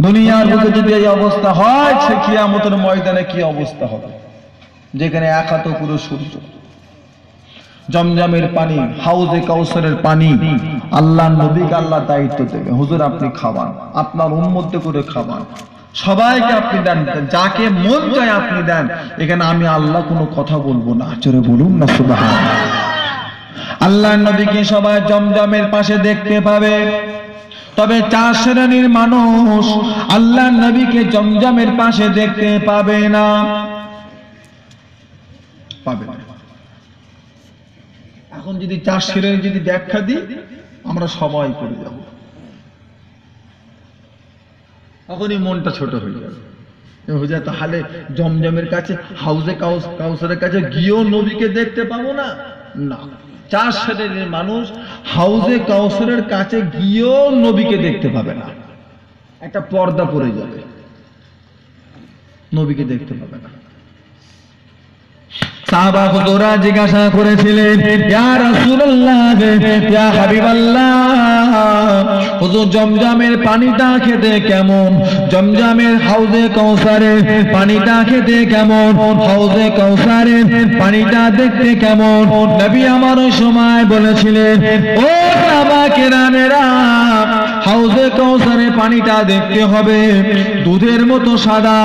দুনিয়ার বুকে যদি এই অবস্থা হয়, সে কিয়ামতের ময়দানে কি অবস্থা হবে, যেখানে এক হাত পুরো সূর্য, জমজমের পানি, হাউজে কাউসারের পানি, আল্লাহর নবীকে আল্লাহ দায়িত্ব দেবে, হুজুর আপনি খাওয়ান, আপনার উম্মত করে খাওয়ান, সবাইকে আপনি দেন, যাকে মন চায় আপনি দেন, এখানে আমি আল্লাহ কোনো কথা বলবো না। জোরে বলুন না সুবহানাল্লাহ। আল্লাহর নবীকে সবাই জমজমের পাশে দেখতে পাবে, তবে 4 শ্রেণীর মানুষ আল্লাহর নবীকে জমজমের পাশে দেখতে পাবে না, পাবে না। এখন যদি 4 শ্রেণী যদি ব্যাখ্যা দিই, আমরা সবাই করে যাব, তখনই মনটা ছোট হয়ে যাবে। তাহলে জমজমের কাছে, হাউজে কাউসারের কাছে গিয়েও নবীকে দেখতে পাবো না? না, 4 শ্রেণীর মানুষ হাউজে কাউসারের কাছে গিয়েও নবীকে দেখতে পাবে না। একটা পর্দা পড়ে যাবে, নবীকে দেখতে পাবে না। সাহাবা হুজুরা জিজ্ঞাসা করেছিলেন, ইয়া রাসূলুল্লাহ, ইয়া হাবিবাল্লাহ, হুজুর জমজমের পানিটা খেতে কেমন? জমজমের হাউজে কাউসারের পানিটা খেতে কেমন? হাউজে কাউসারের পানিটা দেখতে কেমন? নবী আমার ওই সময় বলেছিলেন, ও সাহাবা কেরামেরা, হাউজে কাউসারের পানিটা দেখতে হবে দুধের মতো সাদা,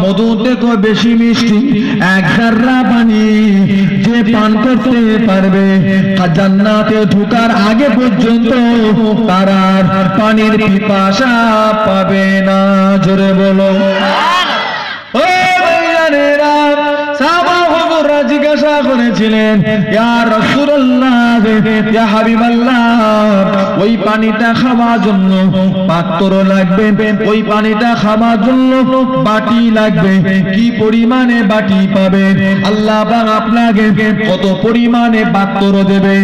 মধু থেকে বেশি মিষ্টি, এক জাররা পানি যে পান করতে পারবে জান্নাতে ঢোকার আগে পর্যন্ত তার আর পানির পিপাসা পাবে না। জোরে বলো। ও ভাইজানেরা, সাহাবা হুজুররা জিজ্ঞাসা করেছিলেন, ইয়া রাসূলুল্লাহ, ইয়া হাবিবাল্লাহ, ওই পানিটা খাওয়ার জন্য পাত্র লাগবে, ওই পানিটা খাওয়ার জন্য বাটি লাগবে, কি পরিমাণে বাটি পাবে? আল্লাহ পাক আপনাকে কত পরিমাণে পাত্র দেবে?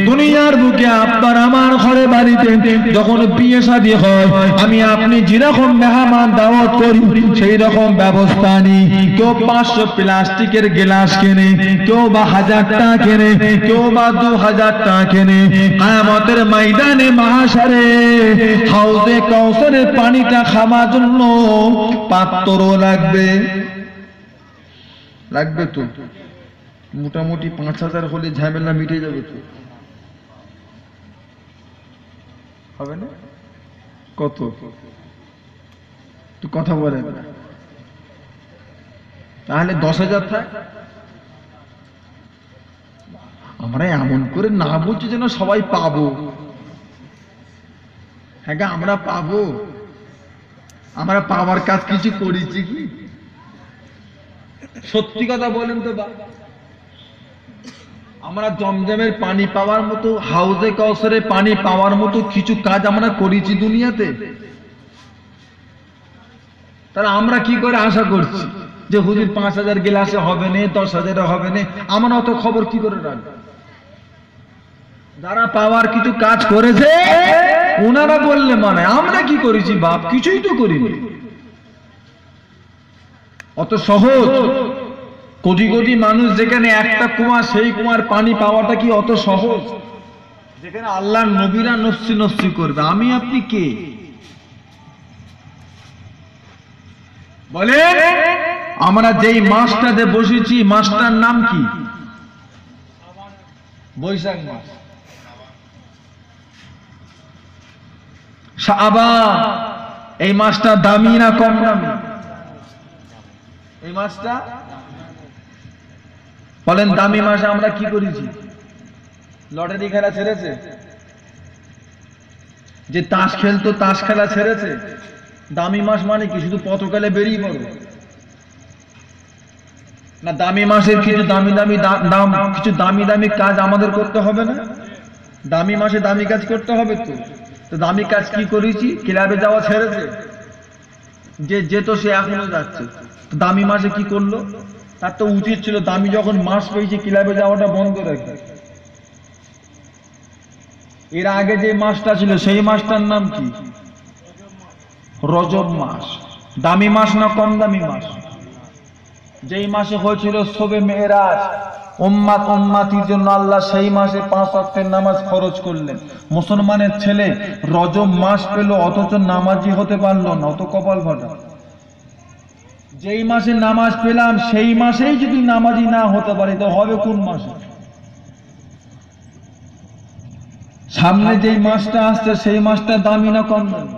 দুনিয়ার বুকে আপনার আমার ঘরে বাড়িতে যখন বিয়ে শাদী হয়, আমি আপনি যেরকম মেহমান দাওয়াত করি সেই রকম ব্যবস্থা নেই। কেউ 500 প্লাস্টিকের গ্লাস কেনে, কেউ বা 1000 টাকা কেনে, কেউ বা 2000 টাকা কেনে। কিয়ামতের ময়দানে মাহশারে হাউজে কাউসারের পানিটা খাওয়ার জন্য পাত্র লাগবে, লাগবে তো। মোটামুটি 5000 হলে ঝামেলা মিটে যাবে তো, হবে না? কত তো কথা বলে না, তাহলে 10,000 থাক। আমরা এমন করে না বলছি যেন সবাই পাবো। হ্যাঁ, আমরা পাবো, আমরা পাওয়ার কাজ কিছু করেছি কি? সত্যি কথা বলেন তো বা, আমরা জমজমের পানি পাওয়ার মতো, হাউজে কাউসারের পানি পাওয়ার মতো কিছু কাজ আমরা করেছি দুনিয়াতে? তাহলে আমরা কি করে আশা করছি যে হুজুর 5000 গ্লাসে হবে না, 10,000 হবে না? আমরা অত খবর কি করে রাখবো? যারা পাওয়ার কিছু কাজ করেছে ওনারা বললে মানে, আমরা কি করেছি বাপ? কিছুই তো করিনি। অত সহজ? কোটি কোটি মানুষ যেখানে একটা কুয়া, সেই কুয়ার পানি পাওয়াটা কি অত সহজ? যেখানে আল্লাহর নবীরা নফসি নফসি করবে, আমি আপনি কে বলে? আমরা যেই মাসটাতে বসেছি, মাসটার নাম কি? বৈশাখ মাস, শাবান। এই মাসটা দামি না কম দামি? এই মাসটা বলেন দামি মাসে আমরা কি করেছি? লটারি খেলা ছেড়েছে, যে তাস খেলতো তাস খেলা ছেড়েছে। দামি মাস মানে কি? শুধু পতকালে বেরিয়ে পড়ো না? দামি মাসের কিছু দামি দামি কিছু দামি দামি কাজ আমাদের করতে হবে না? দামি মাসে দামি কাজ করতে হবে তো। তো দামি কাজ কি করেছি? ক্লাবে যাওয়া ছেড়েছে, যে যেত সে এখনো যাচ্ছে। দামি মাসে কি করলো? তার তো উচিত ছিল দামি যখন মাস পেয়েছি ক্লাবে যাওয়াটা বন্ধ রাখবে। এর আগে যে মাসটা ছিল সেই মাসটার নাম কি? রজব মাস। দামি মাস না কম দামি মাস? যেই মাসে হয়েছিল শবে মেরাজ, উম্মাতির জন্য আল্লাহ সেই মাসে 5 ওয়াক্তের নামাজ ফরজ করলেন। মুসলমানের ছেলে রজব মাস পেল অথচ নামাজি হতে পারলো না, অত কপাল ফাটা। যেই মাসে নামাজ পেলাম সেই মাসেই যদি নামাজি না হতে পারি তো হবে কোন মাসে? সামনে যেই মাসটা আসছে সেই মাসটা দামি না কম দামি?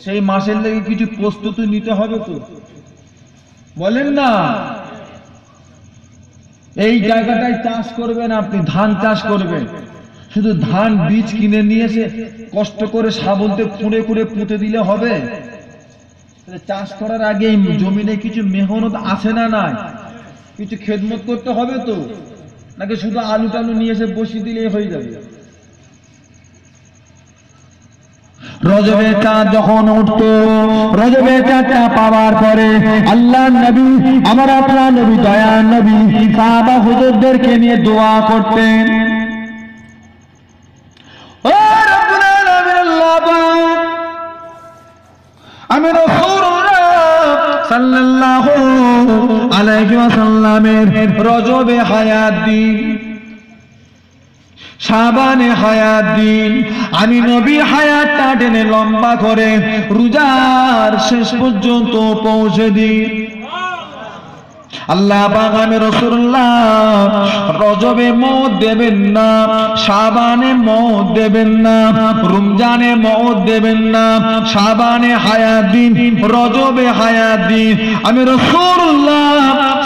সেই মাসের লেগে কিছু প্রস্তুতি নিতে হবে তো, বলেন না? এই জায়গাটায় চাষ করবেন, আপনি ধান চাষ করবেন, শুধু ধান বীজ কিনে নিয়ে এসে কষ্ট করে শাবলতে খুঁড়ে খুঁড়ে পুঁতে দিলে হবে? চাষ করার আগে এই জমিনে কিছু মেহনত আছে না নাই? কিছু খেদমত করতে হবে তো, নাকি শুধু আলু টালু নিয়ে এসে বসিয়ে দিলেই হয়ে যাবে? রজবের চাঁদ যখন উঠতো, রজবের চাঁদটা পাওয়ার পরে আল্লাহ নবী, আমার আপনার নবী, দয়ার নবী সাহাবা হুজুরদেরকে নিয়ে দোয়া করতেন। ও রব্বুল আলামিন, আল্লাহ আমি রাসূলুল্লাহ সাল্লাল্লাহু আলাইহি ওয়াসাল্লামের রজবে হায়াত দিন, শাবানে হায়াত দিন, আমি নবী হায়াতটা টেনে লম্বা করে রোজার শেষ পর্যন্ত পৌঁছে দিন। আল্লাহ পাক আমি রাসূলুল্লাহ রজবে মওত দেবেন না, শাবানে মওত দেবেন না, রমজানে মওত দেবেন না, শাবানে হায়াত দিন, রজবে হায়াত দিন। আমি রাসূলুল্লাহ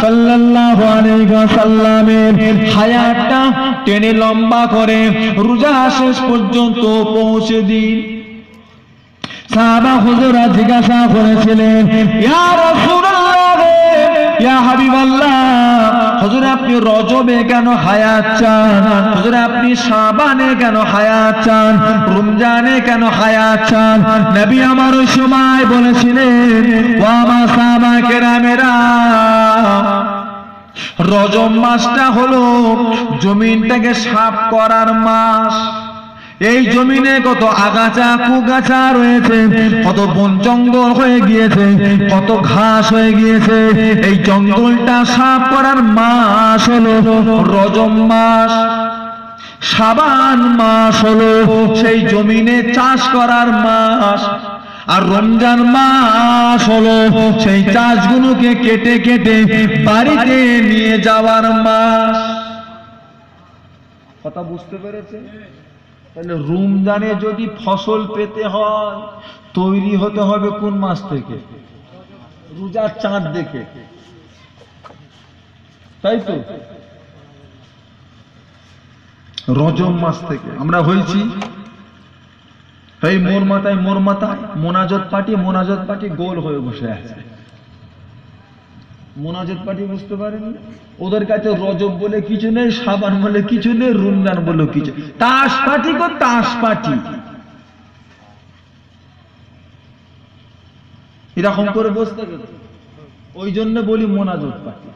সাল্লাল্লাহু আলাইহি ওয়াসাল্লামের হায়াতটা টেনে লম্বা করে রোজা শেষ পর্যন্ত পৌঁছে দিন। সাহাবা হুজুরা জিজ্ঞাসা করেছিলেন, ইয়া রাসূলুল্লাহ, ইয়া হাবিবাল্লাহ, হুজুর আপনি রজবে কেন হায়াত চান? হুজুর আপনি শাবানে কেন হায়াত চান? রমজানে কেন হায়াত চান? নবী আমার ওই সময় বলেছিলেন, ও আমার সাহাবা কেরামেরা, রজব মাসটা হলো জমিনটাকে সাফ করার মাস। এই জমিনে কত আগাছা কুগাছা রয়েছে, কত বন জঙ্গল হয়ে গিয়েছে, কত ঘাস হয়ে গিয়েছে, এই জঙ্গলটা সাফ করার মাস হলো রজব মাস। শাবান মাস হলো সেই জমিনে চাষ করার মাস, আর রমজান মাস হলো সেই চাষগুলোকে কেটে কেটে বাড়িতে নিয়ে যাওয়ার মাস। কথা বুঝতে পেরেছে? তাহলে রমজানে যদি ফসল পেতে হয় তৈরি হতে হবে কোন মাস থেকে? রোজার চাঁদ দেখে, তাই তো? রজব মাস থেকে আমরা হয়েছি। তাই মোর মাথায় মোনাজাত পার্টি গোল হয়ে বসে আছে। মোনাজাত পার্টি বুঝতে পারেন, ওদের কাছে রজব বলে কিছু নেই, শাবান বলে কিছু নেই, রমজান বলে কিছু। তাস পার্টি এরকম করে বসতে গেল, ওই জন্য বলি মোনাজাত পার্টি।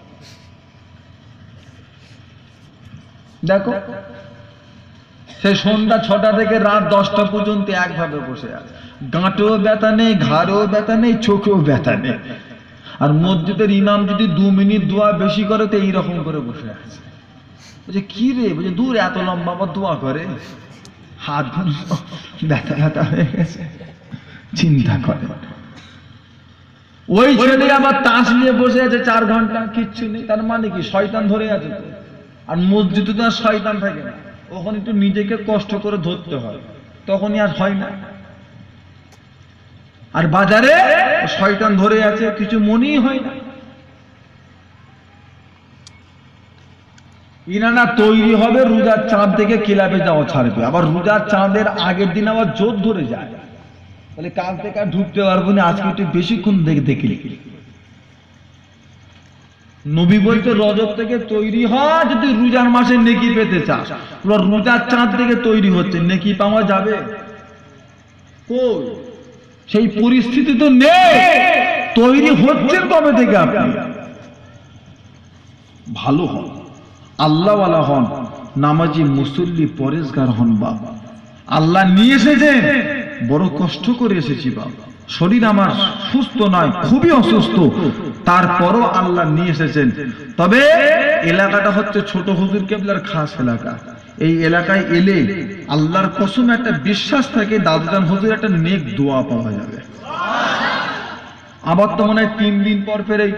দেখো, সেই সন্ধ্যা 6টা থেকে রাত 10টা পর্যন্ত একভাবে বসে আছে, গাঁটেও ব্যথা নেই, ঘাড়েও ব্যথা নেই, চোখেও ব্যথা নেই। আর মসজিদের ইমাম যদি 2 মিনিট দোয়া বেশি করে তো এইরকম করে বসে আছে। বলছে কি রে? বলছে দূর, এত লম্বা আবার দোয়া করে, হাত ব্যথা হয়ে গেছে, চিন্তা করে। ওই ছেলে আবার তাস নিয়ে বসে আছে 4 ঘন্টা, কিচ্ছু নেই। তার মানে কি? শয়তান ধরে আছে তো। আর মসজিদে তো আর শয়তান থাকে না, ওখানে একটু নিজেকে কষ্ট করে ধরতে হয়, তখনই আর হয় না। আর বাজারে শয়তান ধরে আছে, কিছু মনেই হয় না। ইনানা তৈরি হবে রোজার চাঁদ থেকে ক্লাবে যাওয়া ছাড়বে, আবার রোজার চাঁদের আগের দিন আবার জোর ধরে যায়, বলে কাল থেকে আর ঢুকতে পারবো না, আজকে একটু বেশিক্ষণ দেখি। নবী বলতে রজব থেকে তৈরি হয় যদি রোজার মাসে নেকি পেতে চাস। রোজার চাঁদ থেকে তৈরি হচ্ছে, নেকি পাওয়া যাবে কই? সেই পরিস্থিতি তো নেই, তৈরি হচ্ছেন কবে থেকে? আপনি ভালো হন, আল্লাহওয়ালা হন, নামাজি মুসল্লি পরেজগার হন। বাবা আল্লাহ নিয়ে এসেছেন, বড় কষ্ট করে এসেছি বাবা, শরীর আমার সুস্থ নয়, খুবই অসুস্থ, তারপরও আল্লাহ নিয়ে এসেছেন। তবে এলাকাটা হচ্ছে ছোট হুজুর কেবলার খাস এলাকা। এই এলাকায় এলে আল্লাহর কসম একটা বিশ্বাস থাকে দাদুজান হুজুর একটা নেক দোয়া পাওয়া যাবে। আবার তো মনে হয় 3 দিন পর ফের এই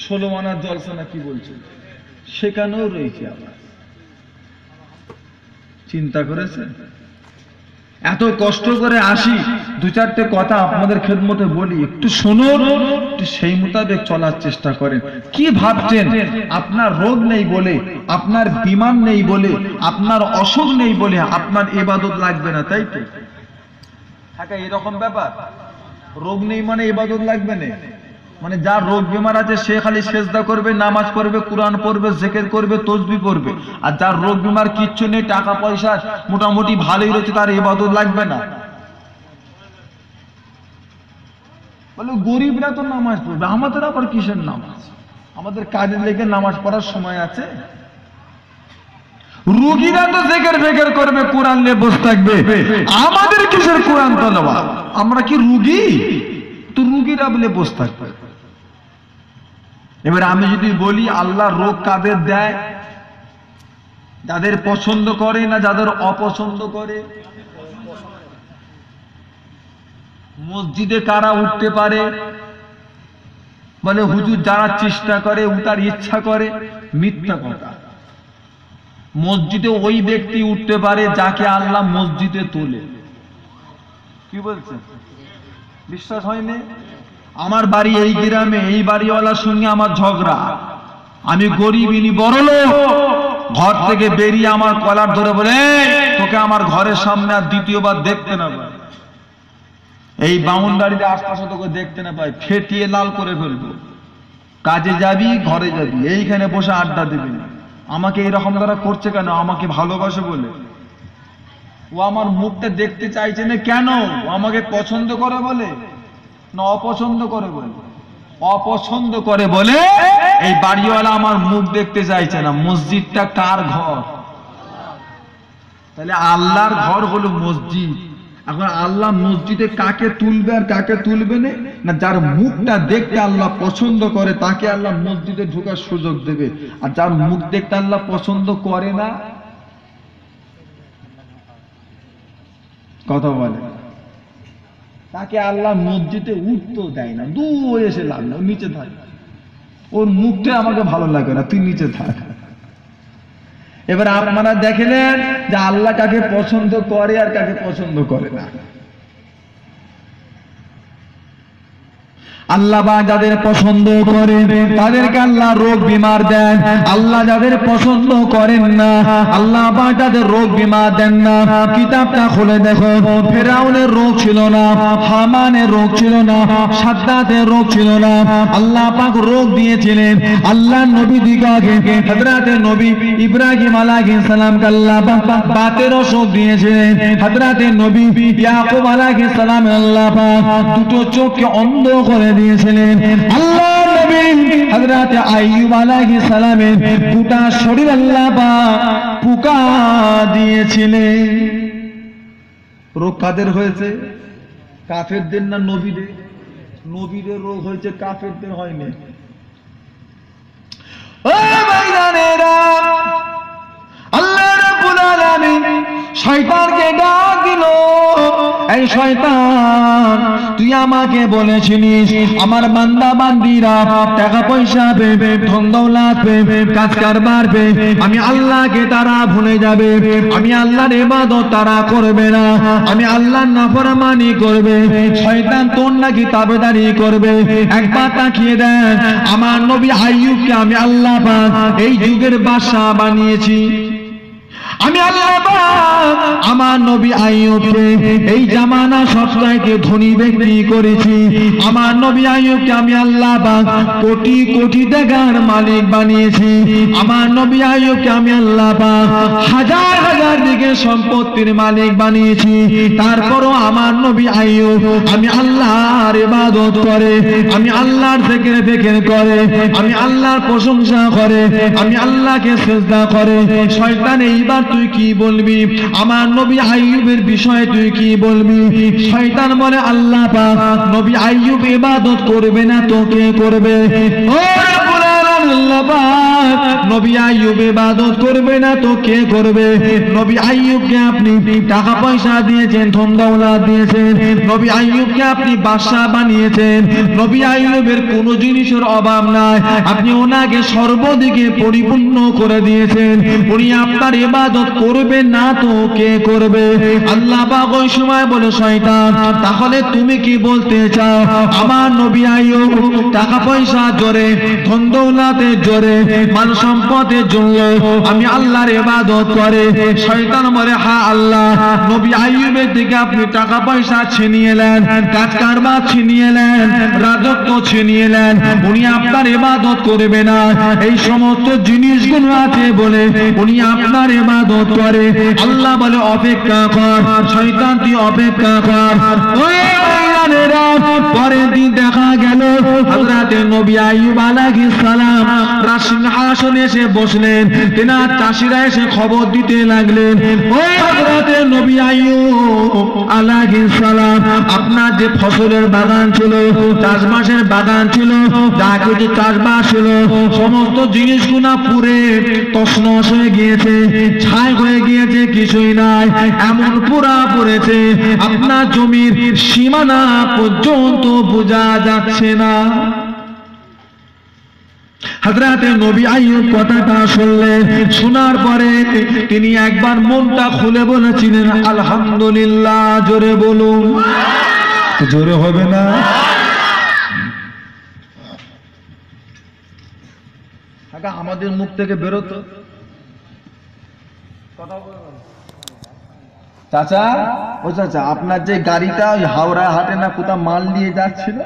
16 আনার জলসা না কি বলছে সেখানেও রয়েছে। আবার চিন্তা করেছেন? এত কষ্ট করে আসি, 2-4টে কথা আপনাদের খেদমতে বলি, একটু শুনুন, একটু সেই মোতাবেক চলার চেষ্টা করেন। কি ভাবছেন আপনার রোগ নেই বলে, আপনার বিমান নেই বলে, আপনার অসুখ নেই বলে আপনার ইবাদত লাগবে না, তাই তো? হ্যাঁ, এরকম ব্যাপার। রোগ নেই মানে ইবাদত লাগবে না, মানে যার রোগ বিমার আছে সে খালি সেজদা করবে, নামাজ পড়বে, কোরআন পড়বে, জিকির করবে, তাসবিহ পড়বে। আর যার রোগ বিমার কিচ্ছু নেই, টাকা পয়সা মোটামুটি ভালোই রয়েছে, তার ইবাদত লাগবে না। বলে গরিবরা তো নামাজ পড়বে, আমাদের আবার কিসের নামাজ? আমাদের কাজে লেগে নামাজ পড়ার সময় আছে? রোগীরা তো জিকির ফিকির করবে, কোরআন নিয়ে বসে থাকবে, আমাদের কিসের কোরআন তেলাওয়াত? আমরা কি রোগী? তো রোগীরা বলে বসে থাকবে। এবার আমি যদি বলি আল্লাহ রোগ কাদের দেয়? যাদের পছন্দ করে না যাদের অপছন্দ করে? মসজিদে কারা উঠতে পারে? বলে হুজুর যারা চেষ্টা করে, উঠার ইচ্ছা করে। মিথ্যা কথা। মসজিদে ওই ব্যক্তি উঠতে পারে যাকে আল্লাহ মসজিদে তোলে। কি বলছেন? বিশ্বাস হয়নি? আমার বাড়ি এই গ্রামে, এই বাড়িওয়ালার সঙ্গে আমার ঝগড়া, আমি গরিব ইনি বড়লোক। ঘর থেকে বেরিয়ে আমার কলার ধরে বলে তোকে আমার ঘরের সামনে আর দ্বিতীয়বার দেখতে না পাই, এই বাউন্ডারিতে আশপাশে তোকে দেখতে না পাই, ফেটিয়ে লাল করে ফেলবো। কাজে যাবি, ঘরে যাবি, এইখানে বসে আড্ডা দিবি। আমাকে এরকম তারা করছে কেন? আমাকে ভালোবাসে বলে। ও আমার মুখটা দেখতে চাইছে না কেন? ও আমাকে পছন্দ করে বলে না অপছন্দ করে বলে? অপছন্দ করে বলে এই বাড়িওয়ালা আমার মুখ দেখতে চাইছে না। মসজিদটা কার ঘর? তাহলে আল্লাহর ঘর হলো মসজিদ। এখন আল্লাহ মসজিদে কাকে তুলবে আর কাকে তুলবে না, যার মুখটা দেখতে আল্লাহ পছন্দ করে তাকে আল্লাহ মসজিদে ঢোকার সুযোগ দেবে। আর যার মুখ দেখতে আল্লাহ পছন্দ করে না, কথা বলে, তাকে আল্লাহ মসজিদে উঠতেও দেয় না। দূর এসে লাভ না, নিচে থাক, ওর মুখটা আমাকে ভালো লাগে না, তুই নিচে থাক। এবার আপনারা দেখলেন যে আল্লাহ কাকে পছন্দ করে আর কাকে পছন্দ করে না। আল্লাহ বা যাদের পছন্দ করে তাদেরকে আল্লাহ রোগ বিমার দেন। আল্লাহ যাদের পছন্দ করেন না আল্লাহ বা যাদের রোগ বিমার দেন না। কিতাবটা খুলে দেখো, ফেরাউনের রোগ ছিল না, হামানের রোগ ছিল না, সাদ্দাতের রোগ ছিল না। আল্লাহ পাক রোগ দিয়েছিলেন আল্লাহ নবী দিগকে। হযরতে নবী ইব্রাহিম আলাইহিস সালামকে আল্লাহ পাক বাতের অসুখ দিয়েছিলেন। হযরতে নবী ইয়াকুব আলাইহিস সালাম আল্লাহ পাক দুটো চোখকে অন্ধ করে দিয়েছিলেন। আল্লাহ নবী হযরত আইয়ুব আলাইহিস সালামের গোটা শরীর আল্লাহ পাক পোকা দিয়েছিলেন। রোগ কাদের হয়েছে? কাফেরদের না নবীদের? নবীদের রোগ হয়েছে, কাফেরদের হয়নি। ও ভাইজানেরা, আল্লাহ রাব্বুল আলামিন শয়তানকে ডাক দিল, এই শয়তান তুই আমাকে বলেছিলিস আমার বান্দা বান্দিরা টাকা পয়সা পেবে, ধন দৌলত পেবে, কাজ কারবার পেবে, আমি আল্লাহকে তারা ভুলে যাবে, আমি আল্লাহর ইবাদত তারা করবে না, আমি আল্লাহর নাফরমানি করবে। শয়তান তোর নাকি তাবেদারি করবে। একবার তাকিয়ে দেখ, আমার নবী আইয়ুবকে আমি আল্লাহ পাক এই যুগের বাদশা বানিয়েছি। আমি আল্লাহ পাক আমার নবী আইয়ুবকে এই জামানা সবচাইতে ধনী ব্যক্তি করেছি। আমার নবী আইয়ুবকে আমি আল্লাহ পাক কোটি কোটি টাকার মালিক বানিয়েছি। আমার নবী আইয়ুবকে আমি আল্লাহ পাক হাজার হাজার দিকে সম্পত্তির মালিক বানিয়েছি। তারপরও আমার নবী আইয়ুব আমি আল্লাহর ইবাদত করে, আমি আল্লাহর জিকির ফিকির করে, আমি আল্লাহর প্রশংসা করে, আমি আল্লাহকে সিজদা করে। শয়তান এইবার তুই কি বলবি আমার নবী আইয়ুবের বিষয়ে? তুই কি বলবি? শয়তান বলে আল্লাহ পাক নবী আইয়ুব ইবাদত করবে না তো কে করবে? ও রব্বুল আলামিন আল্লাহ পাক নবী আইয়ুব ইবাদত করবে না তো কে করবে? নবী আইয়ুবকে আপনি টাকা পয়সা দিয়েছেন, ধন দৌলত দিয়েছেন, নবী আইয়ুবকে আপনি বাদশা বানিয়েছেন, নবী আইয়ুবের কোনো জিনিসের অভাব নাই, আপনি ওনাকে সর্বদিকে পরিপূর্ণ করে দিয়েছেন, উনি আপনার ইবাদত করবে না তো কে করবে? আল্লাহ পাক ওই সময় বলে, শয়তান তাহলে তুমি কি বলতে চাও আমার নবী আইয়ুব টাকা পয়সা জোরে, ধন দৌলতের জোরে, মাল সম্পদের জন্য আমি আল্লাহর ইবাদত করে? শয়তান বলে, হ্যাঁ আল্লাহ, নবী আইয়ুবের দিকে আপনি টাকা পয়সা ছিনিয়ে নেন, কাজ কারবার ছিনিয়ে নেন, রাজত্ব ছিনিয়ে নেন, উনি আপনার ইবাদত করবে না, এই সমস্ত জিনিসগুলো আছে বলে উনি আপনার ইবাদত করে। আল্লাহ বলে, অপেক্ষা কর শয়তান, তুই অপেক্ষা কর। ওই বাইরানেরা পরের দিন দেখা গেল হযরতে নবী আইয়ুব আলাইহিস সালাম রাজসিংহাসনে এসে বসলেন, তেনার চাষিরা এসে খবর দিতে লাগলেন, ওই হযরতে নবী আইয়ুব আলাইহিস সালাম আপনার যে ফসলের বাগান ছিল, চাষবাসের বাগান ছিল, যা কিছু চাষবাস ছিল সমস্ত জিনিসগুলো পুরে তছনছ হয়ে গিয়েছে, ছাই হয়ে গিয়েছে, কিছুই নাই, এমন পুরা পড়েছে আপনার জমির সীমানা পর্যন্ত বোঝা যাচ্ছে না। হযরতে নবী আইয়ুব কথাটা শুনলেন, শোনার পরে তিনি একবার মনটা খুলে বলেছিলেন আলহামদুলিল্লাহ। জোরে বলুন, জোরে হবে না? আমাদের মুখ থেকে বেরোতো চাচা, ও চাচা আপনার যে গাড়িটা ওই হাওড়া হাটে না কোথা মাল নিয়ে যাচ্ছিল,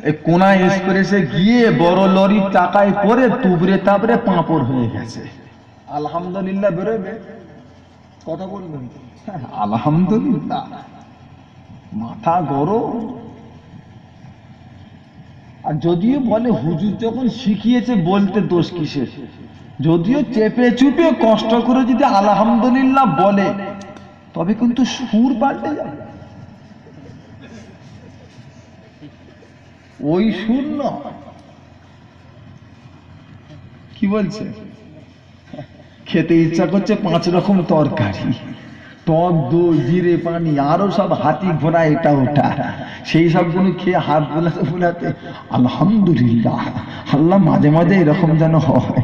এই কোনা এক্সপ্রেসে গিয়ে বড় লরির চাকায় পরে তুবড়ে তাবড়ে পাঁপড় হয়ে গেছে। আলহামদুলিল্লাহ বেরোবে, কথা বলবেন আলহামদুলিল্লাহ, মাথা গরম। আর যদিও বলে হুজুর যখন শিখিয়েছে বলতে দোষ কিসের, যদিও চেপে চুপে কষ্ট করে যদি আলহামদুলিল্লাহ বলে তবে কিন্তু সুর পাল্টে যাবে, ওই সুর নয়। কি বলছে? খেতে ইচ্ছা করছে 5 রকম তরকারি, টক দই জিরে পানি আরো সব হাতি ঘোড়া এটা ওটা, সেই সবগুলো খেয়ে হাত বোলাতে বোলাতে আলহামদুলিল্লাহ, আল্লাহ মাঝে মাঝে এরকম যেন হয়।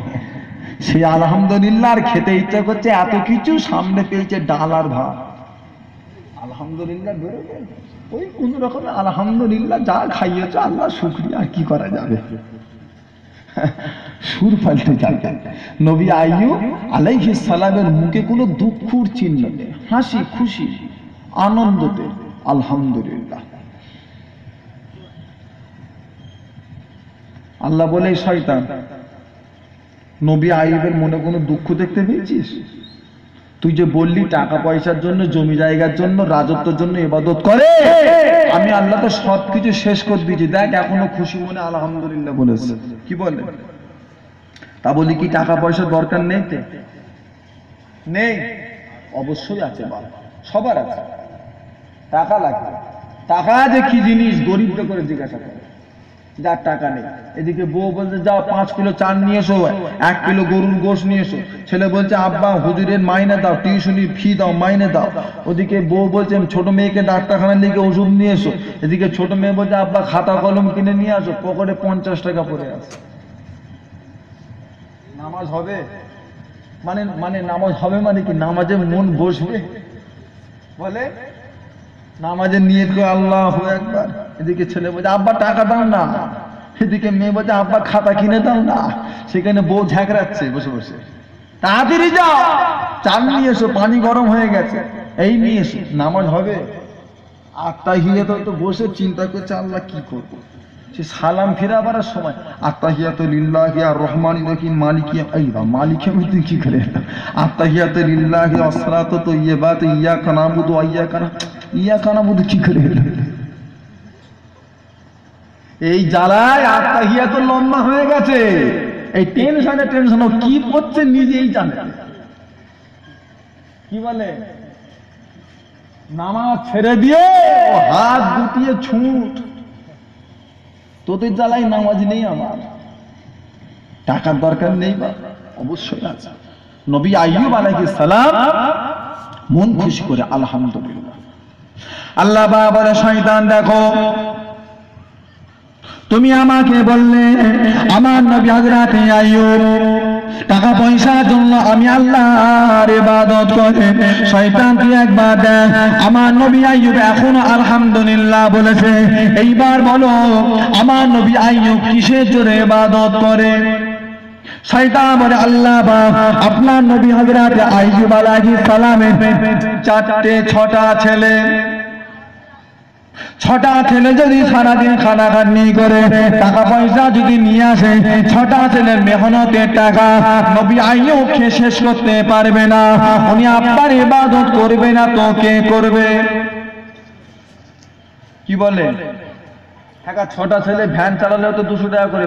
সেই আলহামদুলিল্লাহ আর খেতে ইচ্ছা করছে এত কিছু, সামনে পেয়েছে ডাল আর ভাত, আলহামদুলিল্লাহ বেরোবে। ওই কোন রকম আলহামদুলিল্লাহ যা খাইয়েছে আল্লাহ শুকরিয়া, আর কি করা যাবে, সুর পাল্টে যাবে। নবী আইয়ুব আলাইহিস সালামের মুখে কোনো দুঃখের চিহ্ন নেই, হাসি খুশি আনন্দতে আলহামদুলিল্লাহ। আল্লাহ বলে, শয়তান নবী আইয়ুবের মনে কোনো দুঃখ দেখতে পেয়েছিস? তুই যে বললি টাকা পয়সার জন্য, জমি জায়গার জন্য, রাজত্বের জন্য ইবাদত করে, আমি আল্লাহ তো সবকিছু শেষ করে দিয়েছি, দেখ এখনো খুশি মনে আলহামদুলিল্লাহ বলেছে। কি বলে? তা বলি কি টাকা পয়সার দরকার নেই? তো নেই, অবশ্যই আছে, বাবা সবার আছে, টাকা লাগবে। টাকা যে কি জিনিস গরিবকে করে জিজ্ঞাসা করে, যার টাকা নেই। এদিকে বউ বলছে যাও 5 কিলো চাল নিয়ে এসো, 1 কিলো গরুর গোশত নিয়ে এসো, ছেলে বলছে আব্বা হুজুরের মাইনে দাও, টিউশনি ফি দাও, মাইনে দাও। ওদিকে বউ বলছে ছোট মেয়েকে ডাক্তারখানার দিকে ওষুধ নিয়ে এসো, এদিকে ছোট মেয়ে বলছে আব্বা খাতা কলম কিনে নিয়ে আসো, পকেটে 50 টাকা পড়ে আছে। নামাজ হবে মানে নামাজ হবে মানে কি? নামাজে মন বসবে? বলে নামাজে নিয়ত করে আল্লাহু আকবার, এদিকে ছেলে বলছে আব্বা টাকা দাও না, এদিকে মেয়ে বলছে আব্বা খাতা কিনে দাও না, সেখানে বউ ঝাঁকড়াচ্ছে বসে বসে, তাড়াতাড়ি যাও চাল নিয়ে এসো, পানি গরম হয়ে গেছে, এই নিয়ে এসো। নামাজ হবে? আত্তাহিয়াত তো বসে চিন্তা করছে আল্লাহ কি করবো, সে সালাম ফিরাবার সময় আত্তাহিয়াতু লিল্লাহি আর রহমানির রহিম মালিকি আইবা মালিকি মিদ্দিন কি করে, আত্তাহিয়াতু লিল্লাহি আসসালাতু তাইয়্যিবাতু ইয়াকা নাবুদু ওয়া ইয়াকা নাবুদু কি করে। এই জ্বালায় আত্তাহিয়াতু লম্বা হয়ে গেছে, এই টেনশনে কি পড়ছে নিজেই জানে। কি বলে? নামাজ ছেড়ে দিয়ে ও হাত গুটিয়ে ছুট, তোদের জ্বালাই নামাজ নেই আমার, টাকার দরকার নেই বা অবশ্যই আছে। নবী আইয়ুব আলাইহিস সালাম মন খুশি করে আলহামদুলিল্লাহ। আল্লাহ বলে শয়তান দেখো তুমি আমাকে বললে আমার নবী হযরত আইয়ুব টাকা পয়সার জন্য আমি আল্লাহর ইবাদত করে। শয়তান তুই একবার দেখ আমার নবী আইয়ুব এখনো আলহামদুলিল্লাহ বলেছে, এইবার বলো আমার নবী আইয়ুব কিসের জোরে ইবাদত করে? শয়তান বলে আল্লাহ আপনার নবী হযরত আইয়ুব আলাইহিস সালামের 6টা ছেলে, 6টা ছেলে যদি সারাদিন খানাখানি করে টাকা পয়সা যদি নিয়ে আসে, 6টা ছেলের মেহনতের টাকা নবী আইয়ুব খেয়ে শেষ করতে পারবে না। উনি আপনার ইবাদত করবে না তো কে করবে? কি বলে? 6টা ছেলে ভ্যান চালালেও তো 200 টাকা করে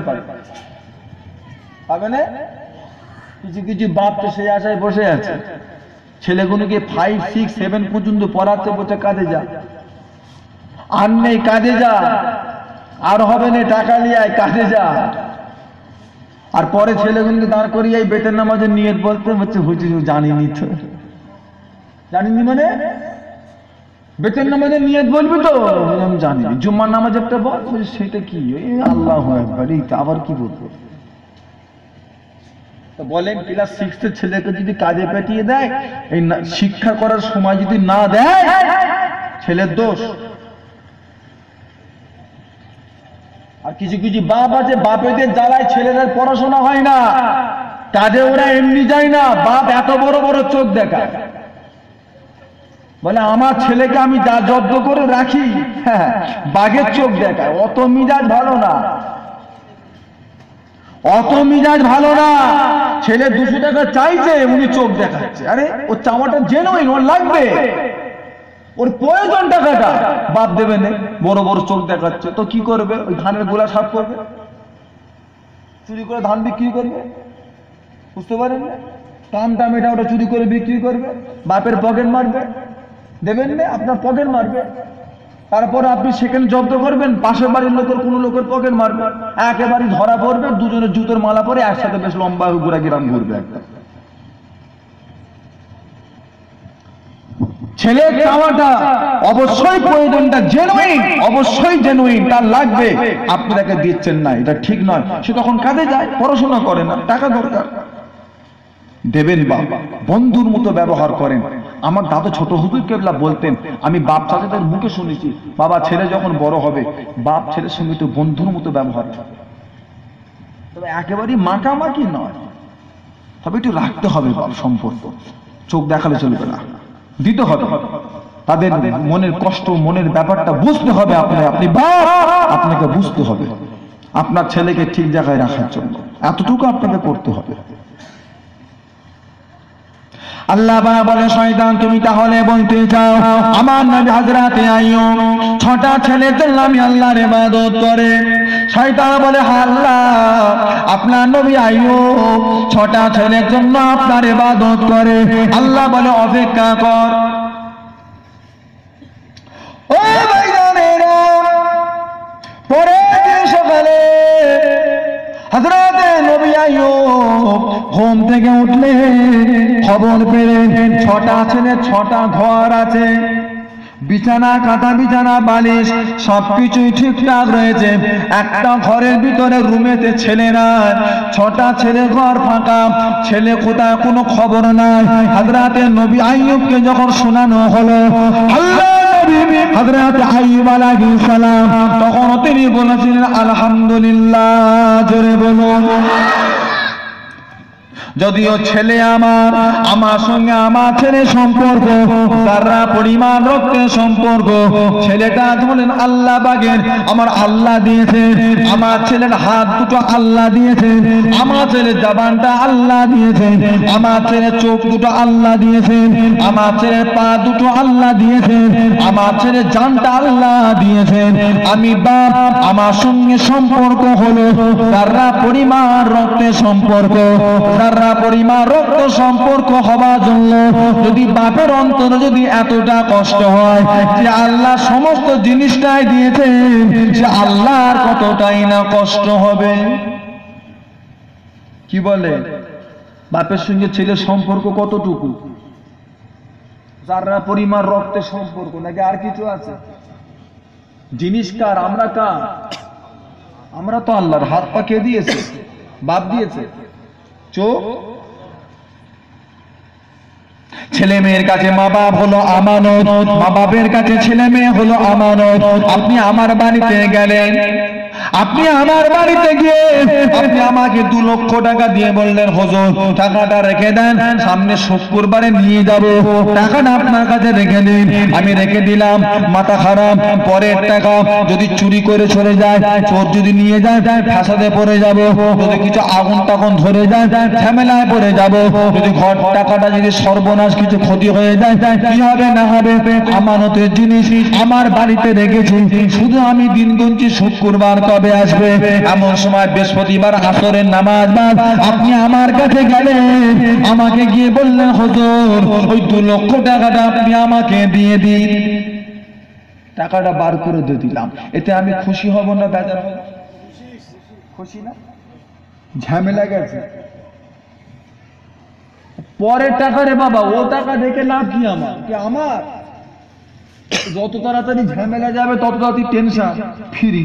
পাবে না? কিছু কিছু বাপ তো সেই আশায় বসে আছে, ছেলেগুলোকে 5, 6, 7 পর্যন্ত পড়াচ্ছে, বলছে কাজে যা, আর নেই কাজে যা, আর হবে না টাকা নিয়ে আয় কাজে যা। আর পরে ছেলেগুলোকে দাঁড় করিয়ে এই বেতের নামাজের নিয়ত বলতে হচ্ছে, হুজুর জানিনি তো। জানিনি মানে বেতের নামাজের নিয়ত বলবি তো? আমি জানিনি। জুম্মার নামাজ একটা বল, সেটা কি? আল্লাহু আকবার, আবার কি বলবো? বলেন ক্লাস 6 এর ছেলেকে যদি কাজে পেটিয়ে দেয়, এই শিক্ষা করার সময় যদি না দেয়, ছেলের দোষ। আর কিছু কিছু বাপ আছে, বাপেদের জ্বালায় ছেলেদের পড়াশোনা হয় না, কাজে ওরা এমনি যায় না, বাপ এত বড় বড় চোখ দেখায়, বলে আমার ছেলেকে আমি যা জব্দ করে রাখি, বাঘের চোখ দেখায়। অত মিজাজ ভালো না, অত মিজাজ ভালো না। ছেলে 200 টাকা চাইছে, উনি চোখ দেখাচ্ছে। আরে ওর চাওয়াটা জেনুইন, ওর লাগবে, ওর প্রয়োজন টাকাটা, বাপ দেবে না, বড় বড় চোখ দেখাচ্ছে। তো কি করবে? ওই ধানের গোলা সাফ করবে, চুরি করে ধান বিক্রি করবে, বুঝতে পারেন না? টাম এটা ওটা চুরি করে বিক্রি করবে, বাপের পকেট মারবে, দেবেন না, আপনার পকেট মারবে। তারপর আপনি সেকেন্ড জব্দ করবেন, পাশের বাড়ির লোকের কোনো লোকের পকেট মারবে, একেবারে ধরা পড়বে, দুজনের জুতোর মালা পরে একসাথে বেশ লম্বা ঘুরা গ্রাম ঘুরবে একটা। ছেলের চাওয়াটা অবশ্যই প্রয়োজনটা জেনুইন, অবশ্যই জেনুইন, তার লাগবে, আপনি তাকে দিচ্ছেন না, এটা ঠিক নয়। সে তখন কাজে যায়, পড়াশোনা করে না, টাকা দরকার, দেবেন বাবা, বন্ধুর মতো ব্যবহার করেন। আমার দাদু ছোট হুজুর কেবলা বলতেন, আমি বাপ চাচাদের মুখে শুনেছি, বাবা ছেলে যখন বড় হবে বাপ ছেলের সঙ্গে তো বন্ধুর মতো ব্যবহার করবে, তবে একেবারেই মাখামাখি নয়, তবে একটু রাখতে হবে বাপ সম্পর্ক, চোখ দেখালে চলবে না, দিতে হবে, তাদের মনের কষ্ট, মনের ব্যাপারটা বুঝতে হবে। আপনি বাপ, আপনাকে বুঝতে হবে আপনার ছেলেকে ঠিক জায়গায় রাখার জন্য, এতটুকু আপনাকে করতে হবে। আল্লাহ বলে শয়তান তুমি তাহলে বলতে চাও আমার নবী হযরত আইয়ুব 6টা ছেলের জন্য আমি আল্লাহর ইবাদত করে? শয়তান বলে আল্লাহ আপনার নবী আইয়ুব 6টা ছেলের জন্য আপনার ইবাদত করে। আল্লাহ বলে অপেক্ষা কর। ও ভাইজানেরা, পরের দিন সকালে হযরত নবী আইয়ুব ঘুম থেকে উঠলে খবর পেলেন 6টা ছেলে, 6টা ঘর আছে, বিছানা কাঁথা, বিছানা বালিশ সবকিছুই ঠিকঠাক রয়েছে। একটা ঘরের ভিতরে রুমেতে ছেলেরা, 6টা ছেলে ঘর ফাঁকা, ছেলে কোথায় কোনো খবর নাই। হযরত নবী আইয়ুবকে যখন শোনানো হলো আল্লাহ হযরত আইয়ুব আলাইহিস সালাম, তখন তিনি বলেছিলেন আলহামদুলিল্লাহ, জোরে বলুন। যদিও ছেলে আমার সঙ্গে আমার ছেলের সম্পর্ক যারা পরিমাণ রক্তের সম্পর্ক, ছেলেটা বলেন আল্লাহ বাগের, আমার আল্লাহ দিয়েছে, আমার ছেলের হাত দুটো আল্লাহ দিয়েছে, আমার ছেলের জবানটা আল্লাহ দিয়েছে, আমার ছেলের চোখ দুটো আল্লাহ দিয়েছে, আমার ছেলের পা দুটো আল্লাহ দিয়েছে, আমার ছেলের জানটা আল্লাহ দিয়েছে। আমি বাপ, আমার সঙ্গে সম্পর্ক হলো যারা পরিমাণ রক্তের সম্পর্ক, যারা পরিমাণ রক্ত সম্পর্ক হবার জন্য যদি বাপের অন্তরে যদি এতটা কষ্ট হয় যে আল্লাহ সমস্ত জিনিসটাই দিয়েছেন, সে আল্লাহর কতটাই না কষ্ট হবে। কি বলে, বাপের সঙ্গে ছেলের সম্পর্ক কতটুকু? যারা পরিমাণ রক্তের সম্পর্ক, নাকি আর কিছু আছে? জিনিস কার? আমরা কার? আমরা তো আল্লাহর। হাত পা কে দিয়েছে? বাপ দিয়েছে। চোখ, ছেলে মেয়ের কাছে মা বাপ হলো আমানত, মা বাপের কাছে ছেলে মেয়ে হলো আমানত। আপনি আমার বাড়িতে গেলেন, আপনি আমার বাড়িতে গিয়ে আপনি আমাকে 2 লক্ষ টাকা দিয়ে বললেন, হুজুর টাকাটা রেখে দেন, সামনে শুক্রবারে নিয়ে যাব। টাকাটা আপনার কাছে রেখে দিন। আমি রেখে দিলাম, মাথা খারাপ। পরের টাকা যদি চুরি করে চলে যায়, চোর যদি নিয়ে যায়, ফাঁসাতে পড়ে যাব। যদি কিছু আগুন টাগুন ধরে যায়, ঝামেলায় পড়ে যাব। যদি ঘর টাকাটা যদি সর্বনাশ কিছু ক্ষতি হয়ে যায়, কি হবে না হবে? আমানতের জিনিস আমার বাড়িতে রেখেছি, শুধু আমি দিন গুনছি শুক্রবার কবে আসবে। এমন সময় বৃহস্পতিবার আসরের নামাজ বাদ আপনি আমার কাছে গেলেন, আমাকে গিয়ে বললেন, হুজুর ওই 2 লক্ষ টাকাটা আপনি আমাকে দিয়ে দিন। টাকাটা বার করে দিয়ে দিলাম। এতে আমি খুশি হব না বেজার হব? খুশি না? ঝামেলা গেছে। পরের টাকা রে বাবা, ও টাকা দেখে লাভ কি আমার? কি আমার? যত তাড়াতাড়ি ঝামেলা যাবে তত তাড়াতাড়ি টেনশন ফ্রি।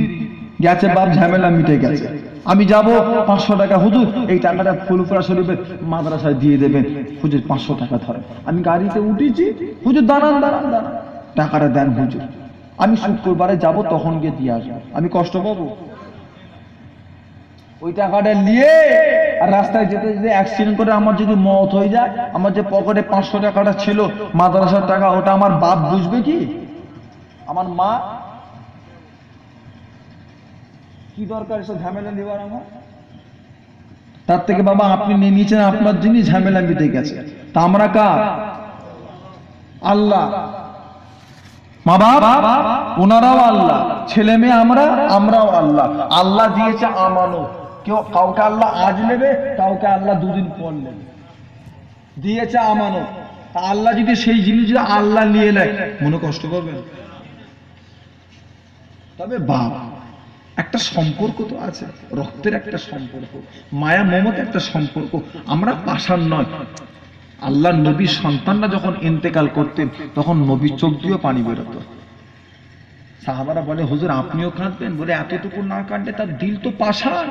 গেছে বাপ, ঝামেলা মিটে গেছে। আমি যাব 500 টাকা, হুজুর এই টাকাটা ফুলপুরা শরীফের মাদ্রাসায় দিয়ে দেবেন। হুজুর 500 টাকা ধরেন। আমি গাড়িতে উঠেছি, হুজুর দাঁড়ান দাঁড়ান দাঁড়ান, টাকাটা দেন হুজুর, আমি শুক্রবারে যাব, তখন গিয়ে দিয়ে আসবো। আমি কষ্ট পাবো? ওই টাকাটা নিয়ে আর রাস্তায় যেতে যেতে অ্যাক্সিডেন্ট করে আমার যদি মওত হয়ে যায়, আমার যে পকেটে 500 টাকাটা ছিল মাদ্রাসার টাকা, ওটা আমার বাপ বুঝবে কি? আমার মা? কি দরকার এসব ঝামেলা নেওয়ার আমার? তার থেকে বাবা আপনি নিয়ে নিয়েছেন আপনার জিনিস, ঝামেলা মিটে গেছে। তা আমরা কার? আল্লাহ। মা বাপ ওনারাও আল্লাহ, ছেলে মেয়ে আমরা, আমরাও আল্লাহ। আল্লাহ দিয়েছে আমানত। কেউ কাউকে আল্লাহ আজ নেবে, কাউকে আল্লাহ 2 দিন পর নেবে। দিয়েছে আমানত। তা আল্লাহ যদি সেই জিনিস যদি আল্লাহ নিয়ে নেয়, মনে কষ্ট করবেন? তবে বাপ একটা সম্পর্ক তো আছে, রক্তের একটা সম্পর্ক, মায়া মমতা একটা সম্পর্ক। আমরা পাষাণ নয়। আল্লাহ নবীর সন্তানরা যখন ইন্তেকাল করতেন, তখন নবীর চোখ দিয়েও পানি বেরোতো। সাহাবারা বলে, হুজুর আপনিও কাঁদবেন? বলে, এতটুকু না কাঁদলে তার দিল তো পাষাণ।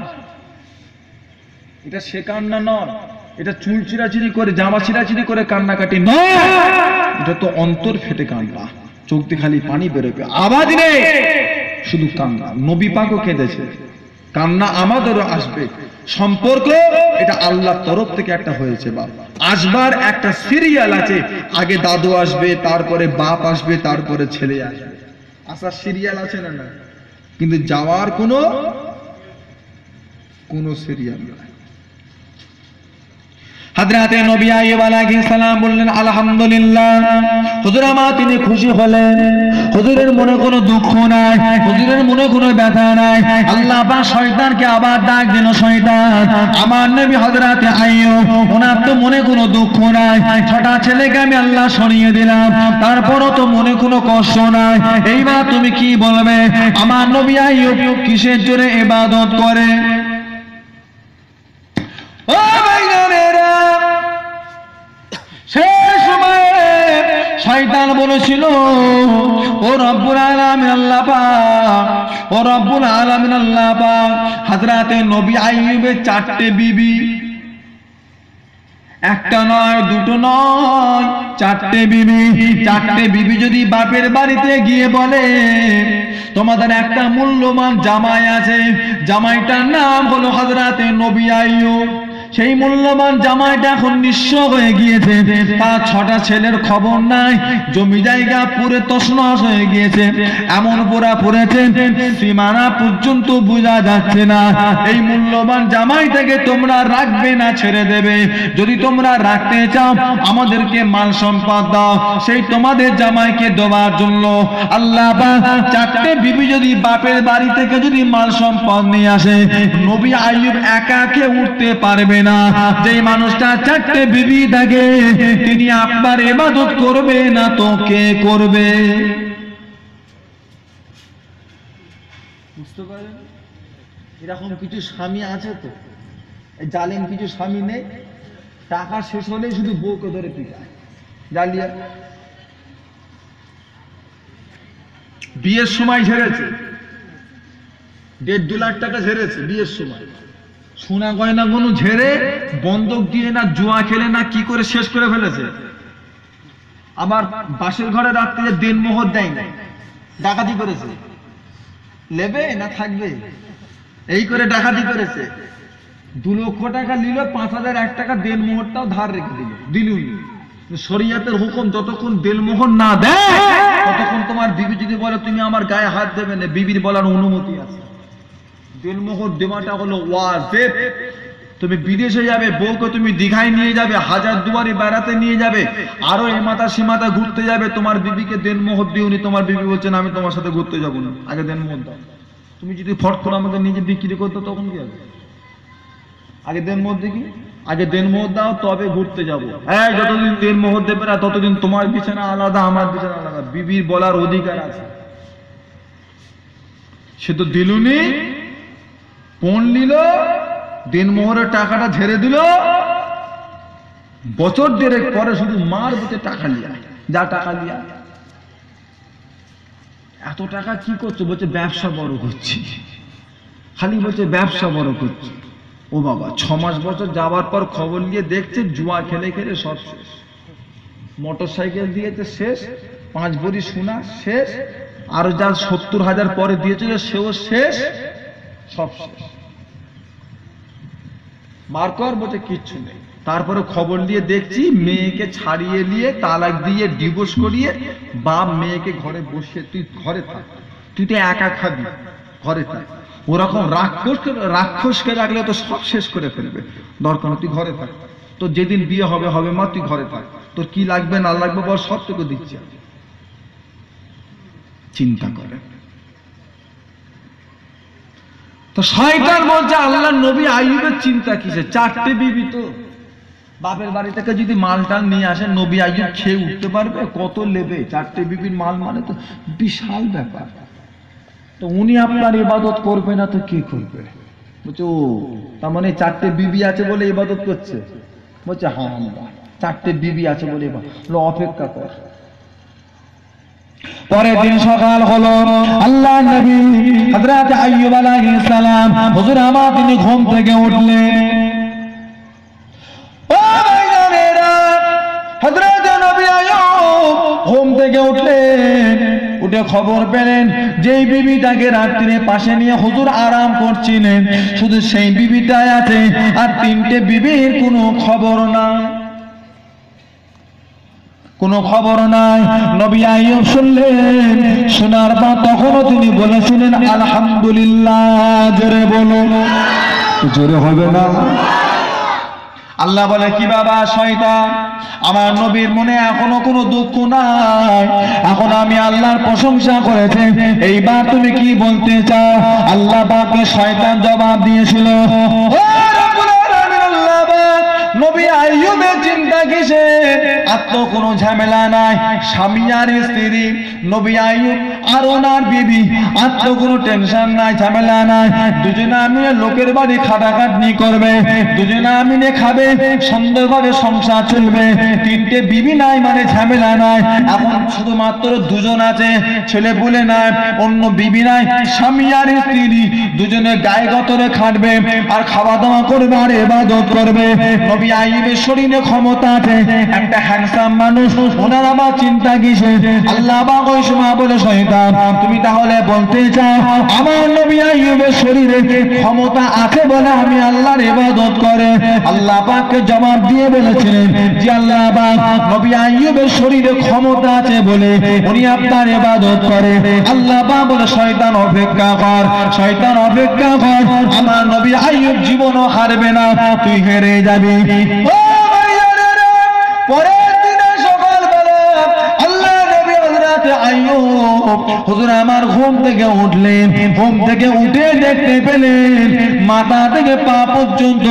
এটা সে কান্না নয়, এটা চুল চিরাচিরি করে, জামা চিরাচিরি করে কান্নাকাটি নয়, এটা তো অন্তর ফেটে কান্না। চোখ দিয়ে খালি পানি বেরোবে, আওয়াজ নেই, শুধু কান্না। নবী পাকও কেঁদেছে, কান্না আমাদেরও আসবে। সম্পর্ক এটা আল্লাহর তরফ থেকে একটা হয়েছে বাপ। আসবার একটা সিরিয়াল আছে, আগে দাদু আসবে, তারপরে বাপ আসবে, তারপরে ছেলে আসবে। আসার সিরিয়াল আছে না? না, কিন্তু যাওয়ার কোনো সিরিয়াল নাই। হযরতে নবী আইয়ুব আলাইহিস সালাম বললেন, আলহামদুলিল্লাহ। হুজুর আমার তিনি খুশি হলেন, হুজুরের মনে কোনো দুঃখ নাই, হুজুরের মনে কোনো ব্যথা নাই। আল্লাহ পাক শয়তানকে আবার ডাক দিল, শয়তান আমার নবী হযরতে আইয়ুব, ওনার তো মনে কোনো দুঃখ নাই, 6টা ছেলেকে আমি আল্লাহ সরিয়ে দিলাম, তারপরও তো মনে কোনো কষ্ট নাই। এইবার তুমি কি বলবে? আমার নবী আইয়ুব কিসের জন্য ইবাদত করে? ও ভাইজানেরা, সেই সময়ে শয়তান বলেছিল, ও রব্বুল আলামিন আল্লাহ পাক, ও রব্বুল আলামিন আল্লাহ পাক, হযরতে নবী আইয়ুবের 4টে বিবি, একটা নয়, দুটো নয়, 4টে বিবি। 4টে বিবি যদি বাপের বাড়িতে গিয়ে বলে, তোমাদের একটা মূল্যবান জামাই আছে, জামাইটার নাম হলো হযরতে নবী আইয়ুব, সেই মূল্যবান জামাইটা এখন নিঃস্ব হয়ে গিয়েছে, তার 6টা ছেলের খবর নাই, জমি জায়গা পুরে তছনছ হয়ে গিয়েছে, এমন পোড়া পড়েছে সীমানা পর্যন্ত বোঝা যাচ্ছে না। এই মূল্যবান জামাইটাকে তোমরা রাখবে না ছেড়ে দেবে? যদি তোমরা রাখতে চাও আমাদেরকে মাল সম্পদ দাও, সেই তোমাদের জামাইকে দেওয়ার জন্য। আল্লাহ পাক 4টে বিবি যদি বাপের বাড়ি থেকে যদি মাল সম্পদ নিয়ে আসে, নবী আইয়ুব একা কে উঠতে পারবে না। যেই মানুষটা 4টে বিবি থাকে, তিনি আপনার ইবাদত করবে না তো কে করবে? বুঝতে পারেন? এরকম কিছু স্বামী আছে তো, এই জালেম কিছু স্বামী নেই, টাকা শেষ হলেই শুধু বউকে ধরে পিটায় জালিয়া। বিয়ের সময় ঝেড়েছে 1.5-2 লাখ টাকা ঝেড়েছে বিয়ের সময়, সোনা গয়না গুলো ঝেড়ে বন্ধক দিয়ে না জুয়া খেলে না কি করে শেষ করে ফেলেছে। আবার বাসের ঘরে রাত্রে দেনমোহর দেয় না, ডাকাতি করেছে, নেবে না থাকবে এই করে ডাকাতি করেছে। 2 লক্ষ টাকা নিল, 5,001 টাকা দেনমোহরটাও ধার রেখে দিলুই। শরীয়তের হুকুম যতক্ষণ দেনমোহর না দেয় ততক্ষণ তোমার বিবি যদি বলে তুমি আমার গায়ে হাত দেবে না, বিবির বলার অনুমতি আছে। দেনমোহর দেওয়াটা হলো ওয়াজিব। তুমি বিদেশে যাবে, বউকে তুমি দীঘায় নিয়ে যাবে, হাজারদুয়ারি বেড়াতে নিয়ে যাবে, আরো এ মাথা সে মাথা ঘুরতে যাবে, তোমার বিবিকে দেনমোহর দিওনি, তোমার বিবি বলছেন আমি তোমার সাথে ঘুরতে যাবো না, আগে দেনমোহর দাও। তুমি যদি ফট করে আমাকে নিজে বিক্রি করতো তখন কি হবে? আগে দেনমোহর দেখি, আগে দেনমোহর দাও তবে ঘুরতে যাবো। হ্যাঁ, যতদিন দেনমোহর দেবে না ততদিন তোমার বিছানা আলাদা, আমার বিছানা আলাদা। বিবির বলার অধিকার আছে। সে তো দিলুনি, পণ নিল, দেনমোহরের টাকাটা ঝেড়ে দিল, বছর 1.5 পরে শুধু মার বুঝে টাকা লিয়া, যা টাকা লিয়া। এত টাকা কি করছো? বলছে ব্যবসা বড় করছি, খালি বলছে ব্যবসা বড় করছি। ও বাবা, 6 মাস বছর যাওয়ার পর খবর নিয়ে দেখছে জুয়া খেলে খেলে সব শেষ। মোটর সাইকেল দিয়েছে শেষ, 5 ভরি সোনা শেষ, আর যা 70,000 পরে দিয়েছিল সেও শেষ, সব শেষ। মারকর বলছে কিচ্ছু নেই। তারপরে খবর নিয়ে দেখছি মেয়েকে ছাড়িয়ে নিয়ে তালাক দিয়ে ডিভোর্স করিয়ে বাপ মেয়েকে ঘরে বসে, তুই ঘরে থাক, তুই তো একা খাবি, ঘরে থাক। ওরকম রাক্ষসকে রাখলে তো সব শেষ করে ফেলবে, দরকার তুই ঘরে থাক, তোর যেদিন বিয়ে হবে হবে মা, তুই ঘরে থাক, তোর কি লাগবে না লাগবে বল, সব তোকে দিচ্ছি। চিন্তা করে তো শয়তান বলছে আল্লাহর নবী আইয়ুবের চিন্তা কিসে? 4টে বিবি, তো বাপের বাড়ি থেকে যদি মাল টাল নিয়ে আসে নবী আইয়ুব খেয়ে উঠতে পারবে? কত নেবে? 4টে বিবির মাল মানে তো বিশাল ব্যাপার। তো উনি আপনার ইবাদত করবে না তো কে করবে? বলছে ও তার মানে 4টে বিবি আছে বলে ইবাদত করছে? বলছে হ্যাঁ, 4টে বিবি আছে বলে অপেক্ষা কর। পরের দিন সকাল হলো, আল্লাহ নবী হযরত আইয়ুব আলাইহিস সালাম হুজুর আমার তিনি ঘুম থেকে উঠলেন। ও ভাইজানেরা, হযরত নবী আইয়ুব ঘুম থেকে উঠলেন, উঠে খবর পেলেন যেই বিবিটাকে রাত্রে পাশে নিয়ে হুজুর আরাম করছিলেন শুধু সেই বিবিটাই আছে, আর 3টে বিবির কোনো খবর নাই, কোনো খবর নাই। নবী আইয়ুব শুনলেন, শোনার পর তখনও তিনি বলেছিলেন আলহামদুলিল্লাহ। জোরে বলো, জোরে হবে না? আল্লাহ বলে কি বাবা শয়তান, আমার নবীর মনে এখনো কোনো দুঃখ নাই, এখন আমি আল্লাহর প্রশংসা করেছি, এইবার তুমি কি বলতে চাও? আল্লাহ পাককে শয়তান জবাব দিয়েছিল, নবী আইয়ুবের চিন্তা কিসে? আর তো কোনো ঝামেলা নাই, স্বামী আর স্ত্রী, নবী আইয়ুব আর ওনার বিবি, আর তো কোনো টেনশন নাই, ঝামেলা নাই। দুজনে মিলে লোকের বাড়ি খাটাখাটনি করবে, দুজনে মিলে খাবে, সুন্দরভাবে সংসার চলবে। 3টে বিবি নাই মানে ঝামেলা নাই। এখন শুধুমাত্র দুজন আছে, ছেলে বলে নাই, অন্য বিবি নাই, স্বামী আর স্ত্রী দুজনে গায়ে গতরে খাটবে আর খাওয়া দাওয়া করবে আর ইবাদত করবে। নবী আইয়ুবের শরীরে ক্ষমতা আছে, একটা হ্যান্ডসাম মানুষ, ওনার আবার চিন্তা কিসে? আল্লাহ পাক ওই সময় বলে শয়তান তুমি তাহলে বলতে চাও আমার নবী আইয়ুবের শরীরে ক্ষমতা আছে বলে আমি আল্লাহর ইবাদত করে? আল্লাহ পাককে জবাব দিয়ে বলেছিলেন যে আল্লাহ পাক নবী আইয়ুবের শরীরে ক্ষমতা আছে বলে উনি আপনার ইবাদত করে। আল্লাহ পাক বলে শয়তান অপেক্ষা কর, শয়তান অপেক্ষা কর, আমার নবী আইয়ুব জীবনও হারবে না, তুই হেরে যাবি। পরের দিনে সকালবেলা আল্লাহ নবী হযরত আইয়ুব হুজুর আমার ঘুম থেকে উঠলেন, ঘুম থেকে উঠে দেখতে পেলেন মাথা থেকে পা পর্যন্ত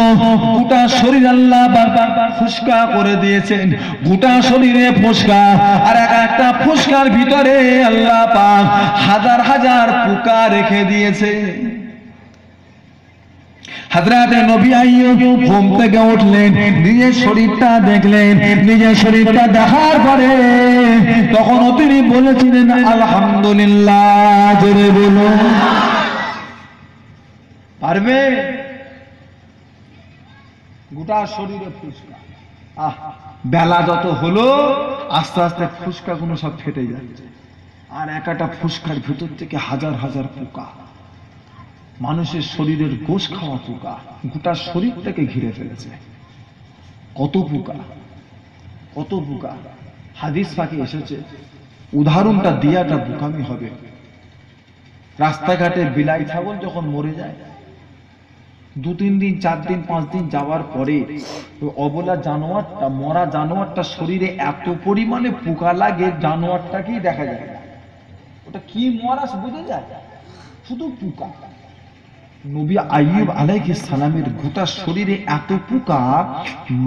গোটা শরীর আল্লাহ ফুসকা করে দিয়েছেন, গোটা শরীরে ফুসকা, আর একটা ফুসকার ভিতরে আল্লাহ পাক হাজার হাজার পোকা রেখে দিয়েছে। হযরতে নবী আইয়ুব ঘুম থেকে উঠলেন, নিজের শরীরটা দেখলেন, নিজের শরীরটা দেখার পরে তখনও তিনি বলেছিলেন আলহামদুলিল্লাহ। জোরে বলুন, পারবে? গোটা শরীরে ফুসকা। বেলা যত হলো আস্তে আস্তে ফুসকা গুলো সব ফেটে যাচ্ছে, আর একটা ফুসকার ভিতর থেকে হাজার হাজার পোকা, মানুষের শরীরের গোশ খাওয়া পোকা গোটা শরীরটাকে ঘিরে ফেলেছে। কত পোকা, কত পোকা। হাদিস পাকে এসেছে, উদাহরণটা দিয়াটা বোকামি হবে। রাস্তাঘাটে বিলাই ছাগল যখন মরে যায়, 2-3 দিন 4 দিন 5 দিন যাওয়ার পরে অবলা জানোয়ারটা, মরা জানোয়ারটা শরীরে এত পরিমাণে পোকা লাগে জানোয়ারটাকেই দেখা যায় না। ওটা কি মরাস বুঝে যায়, শুধু পোকা। নবী আইয়ুব আলাইহিস সালামের গোটা শরীরে এত পোকা,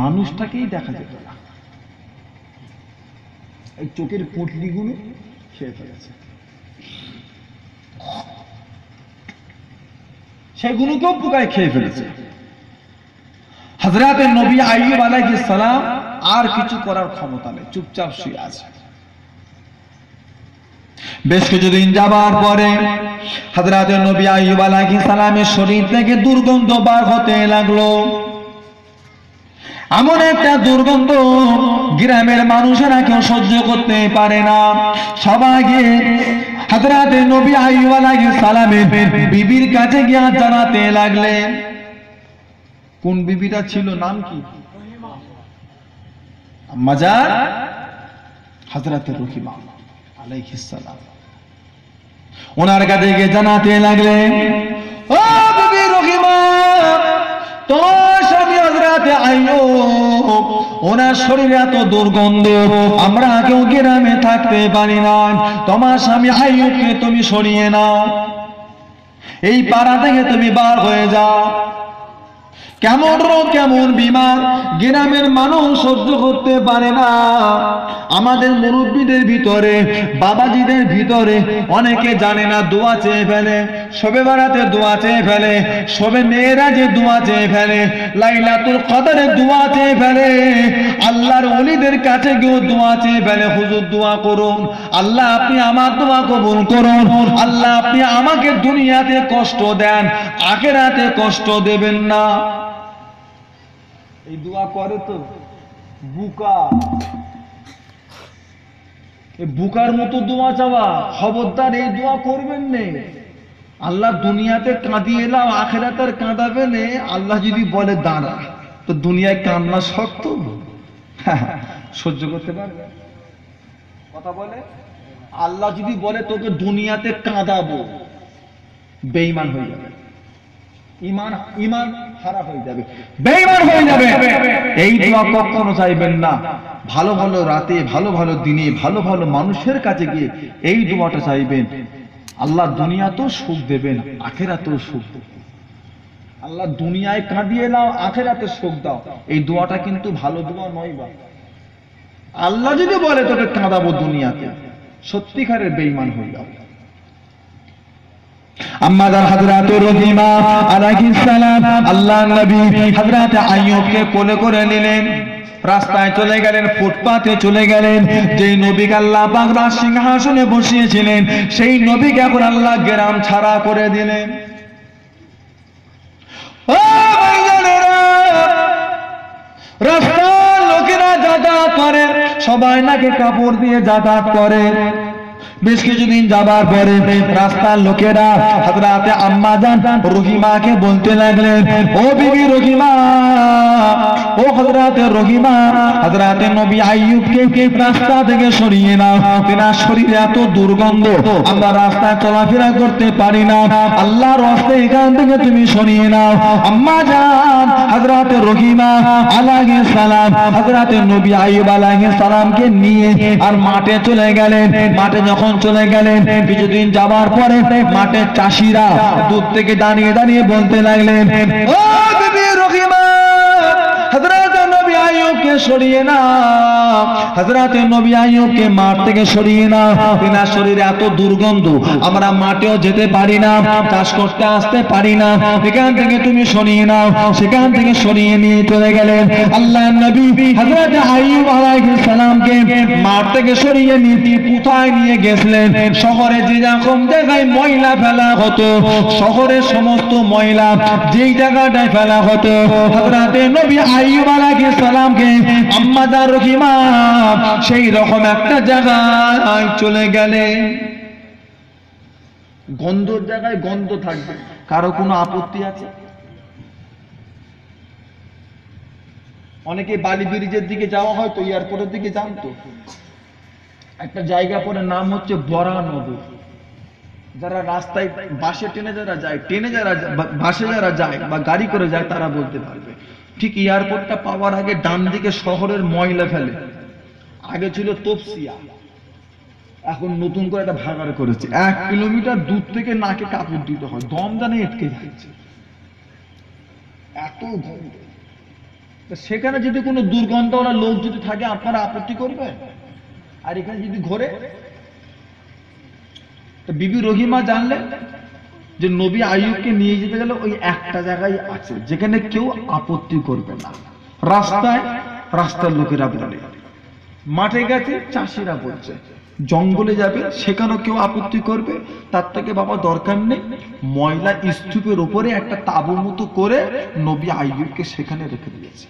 মানুষটাকেই দেখা যেত না। এই চোখের পুঁটলিগুলো খেয়ে ফেলেছে, সেগুলোকেও পোকায় খেয়ে ফেলেছে। হযরতে নবী আইয়ুব আলাইহিস সালাম আর কিছু করার ক্ষমতা নেই, চুপচাপ শুয়ে আছে। বেশ কিছুদিন যাবার পরে হযরতে নবী আইয়ুব আলাইহিস সালামের শরীর থেকে দুর্গন্ধ বার হতে লাগলো। এমন একটা দুর্গন্ধ গ্রামের মানুষেরা কেউ সহ্য করতে পারে না। সবাই গিয়ে হযরতে নবী আইয়ুব আলাইহিস সালামের বিবির কাছে গিয়ে জানাতে লাগলেন। কোন বিবিটা ছিল, নাম কি? আম্মা জান হযরতে রহিমা আলাইহিস সালাম। ওনার কাছে গিয়ে জানাতে লাগলেন, ও বিবি রহিমা, তোমার স্বামী হযরতে আইয়ুব, ওনার শরীরে এত দুর্গন্ধ, আমরা কেউ গ্রামে থাকতে পারি না। তোমার স্বামী আইয়ুবকে তুমি সরিয়ে নাও, এই পাড়া থেকে তুমি বার হয়ে যাও। কেমন রোগ, কেমন বিমার, গ্রামের মানুষ সহ্য করতে পারে না। আমাদের মুরব্বীদের ভিতরে, বাবাজিদের ভিতরে অনেকে জানে না, দোয়া চেয়ে ফেলে, শবে বারাতে দোয়া চেয়ে ফেলে, শবে মেরাজে দোয়া চেয়ে ফেলে, লাইলাতুল কদরে দোয়া চেয়ে ফেলে, আল্লাহর ওলিদের কাছে গিয়ে দোয়া চেয়ে ফেলে, হুজুর দোয়া করুন, আল্লাহ আপনি আমার দোয়া কবুল করুন, আল্লাহ আপনি আমাকে দুনিয়াতে কষ্ট দেন, আখিরাতে কষ্ট দেবেন না। এই দোয়া করে তো বুকা, এই বুকার মতো দোয়া চাওয়া, খবরদার এই দোয়া করবেন না। আল্লাহ দুনিয়াতে কাঁদিয়ে এলাম, আখিরাতে আর কাঁদাবে না। আল্লাহ যদি বলে দাঁড়া, তো দুনিয়ায় কান্না শক্ত, সহ্য করতে পারবে? কথা বলে, আল্লাহ যদি বলে তোকে দুনিয়াতে কাঁদাবো, বেঈমান হয়ে যাবে, ঈমান হারা হয়ে যাবে, বেঈমান হয়ে যাবে। এই দোয়া কখনো চাইবেন না। ভালো ভালো রাতে, ভালো ভালো দিনে, ভালো ভালো মানুষের কাছে গিয়ে এই দোয়াটা চাইবেন। আল্লাহ দুনিয়াতেও সুখ দেবেন, আখিরাতেও সুখ দেবেন। আল্লাহ দুনিয়ায় কাঁদিয়ে নাও, আখিরাতে সুখ দাও, এই দোয়াটা কিন্তু ভালো দোয়া নয়। বা আল্লাহ যদি বলে তোকে কাঁদাবো দুনিয়াতে, সত্যিকারের বেঈমান হয়ে যাবে। আম্মা জান হযরতে রহিমা আলাইহিস সালাম আল্লাহর নবী হযরতে আইয়ুবকে কোলে করে নিলেন, রাস্তায় চলে গেলেন, ফুটপাতে চলে গেলেন। যেই নবীকে আল্লাহ পাক রাজ সিংহাসনে বসিয়েছিলেন, সেই নবীকে এখন আল্লাহ গ্রাম ছাড়া করে দিলেন। ও ভাইজানেরা, রাস্তার লোকেরা যাতায়াত করে, সবাই নাকি কাপড় দিয়ে যাতায়াত করে। বেশ কিছুদিন যাবার পরে রাস্তার লোকেরা হযরতে আম্মা জান রহিমাকে বলতে লাগলেন, ও বিবি রহিমা, ও হযরতে রহিমা, হযরতে নবী আইয়ুবকে রাস্তা থেকে সরিয়ে নাও, তেনার শরীরে এত দুর্গন্ধ, আমরা রাস্তায় চলাফেরা করতে পারি না, আল্লাহর রাস্তে এখান থেকে তুমি সরিয়ে নাও। আম্মা জান হযরতে রহিমা আলাইহিস সালাম হযরতে নবী আইয়ুব আলাইহিস সালামকে নিয়ে আর মাঠে চলে গেলেন। মাঠে যখন চলে গেলেন, কিছুদিন যাবার পরে মাঠে চাষিরা দূর থেকে দাঁড়িয়ে দাঁড়িয়ে বলতে লাগলেন, ও বিবি রহিমা, হযরত নবী আইয়ুবকে সরিয়ে না, হযরতে নবী আইয়ুবকে মাঠ থেকে সরিয়ে না, তিনার শরীরে এত দুর্গন্ধ, আমরা মাঠেও যেতে পারি না, চাষ করতে আসতে পারি না, এখান থেকে তুমি সরিয়ে নাও। সেখান থেকে সরিয়ে নিয়ে চলে গেলেন। আল্লাহর নবী হযরতে আইয়ুব আলাইহিস সালামকে মাঠ থেকে সরিয়ে নিয়ে কোথায় নিয়ে গেছিলেন? শহরে যে রকম জায়গায় ময়লা ফেলা হতো, শহরের সমস্ত ময়লা যেই জায়গাটায় ফেলা হতো, হযরতে নবী আইয়ুব আলাইহিস সালামকে আম্মা জান রহিমা সেই রকম একটা জায়গায় চলে গেলেন। গন্ধর জায়গায় গন্ধ থাকবে, কারো কোনো আপত্তি আছে? অনেকে বালি ব্রিজের দিকে যাওয়া হয় তো, এয়ারপোর্টের দিকে যান তো, একটা জায়গা পরে নাম হচ্ছে বরানগর। যারা রাস্তায় বাসে ট্রেনে যারা যায়, বাসে যারা যায় বা গাড়ি করে যায় তারা বলতে পারবে। ঠিক এয়ারপোর্টটা পাওয়ার আগে ডান দিকে শহরের ময়লা ফেলে, আগে ছিল তপসিয়া, এখন নতুন করে একটা ভাগাড় করেছে। 1 কিলোমিটার দূর থেকে নাকে কাপড় দিতে হয়, দম জানে আটকে যাচ্ছে, এত গন্ধ। সেখানে যদি কোনো দুর্গন্ধওয়ালা লোক যদি থাকে আপনারা আপত্তি করবেন? আর এখানে যদি ঘোরে, তো বিবি রহিমা জানলেন যে নবী আইয়ুবকে নিয়ে যেতে গেলে ওই একটা জায়গায় আছে যেখানে কেউ আপত্তি করবে না। রাস্তার লোকেরা বলে, মাঠে গেছে চাষিরা বলছে, জঙ্গলে যাবে সেখানেও কেউ আপত্তি করবে, তার থেকে বাবা দরকার নেই, ময়লা স্তূপের উপরে একটা তাঁবু মতো করে নবী আইয়ুবকে সেখানে রেখে দিয়েছে।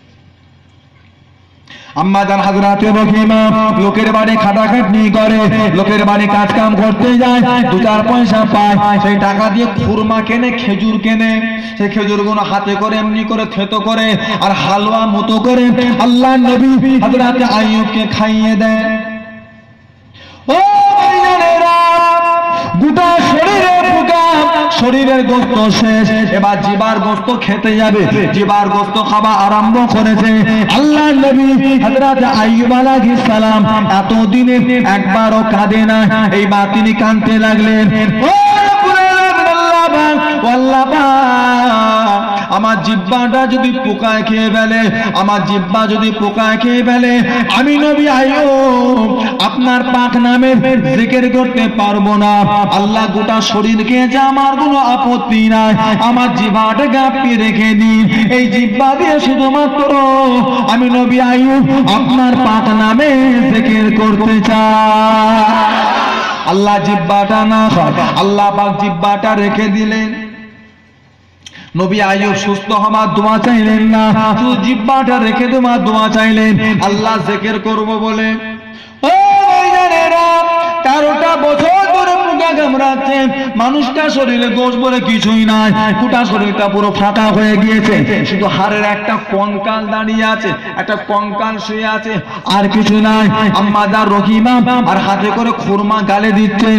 আম্মা জান হযরতে রহিমা লোকের বাড়ি খাটাখাটনি করে, লোকের বাড়ি কাজ কাম করতে যায়, 2-4 পয়সা পায়, সেই টাকা দিয়ে খুরমা কেনে, খেজুর কেনে, সেই খেজুরগুলো হাতে করে এমনি করে থেতো করে আর হালুয়া মতো করে আল্লাহর নবী হযরতে আইয়ুবকে খাইয়ে দেয়। ও ভাইজানেরা, গোটা শরীরে পোকা, শরীরের গোস্ত শেষ, এবার জিবার গোস্ত খেতে যাবে, জিবার গোস্ত খাওয়া আরম্ভ করেছে। আল্লাহর নবী হযরত আইয়ুব আলাইহিস সালাম এতদিনে একবারও কাঁদে না, এইবার তিনি কাঁদতে লাগলেন। ও আল্লাহ পাক, আমার জিহ্বাটা যদি পোকায় খেয়ে ফেলে, আমার জিহ্বা যদি পোকায় খেয়ে ফেলে, আমি নবী আইয়ুব আপনার পাক নামে জিকির করতে পারবো না। আল্লাহ গোটা শরীর খেয়েছে, আমার কোনো আপত্তি নাই, আমার জিহ্বাটাকে আপনি রেখে দিন, এই জিহ্বা দিয়ে শুধুমাত্র আমি নবী আইয়ুব আপনার পাক নামে জিকির করতে চাই। আল্লাহ জিহ্বাটা না, আল্লাহ পাক জিহ্বাটা রেখে দিলেন। নবী আইয়ুব সুস্থ হওয়ার দোয়া চাইলেন না, শুধু জিহ্বাটা রেখে দেওয়ার দোয়া চাইলেন আল্লাহ জিকির করব বলে। ও ভাইজানেরা, 13টা বছর ধরে পোকা কামড়াচ্ছে, মানুষটা শরীরে গোশ বলে কিছুই নাই, গোটা শরীরটা পুরো ফাঁকা হয়ে গিয়েছে, শুধু হাড়ের একটা কঙ্কাল দাঁড়িয়ে আছে, একটা কঙ্কাল শুয়ে আছে, আর কিছু নাই। আম্মা জান রহিমা আর হাতে করে খুরমা গালে দিচ্ছেন,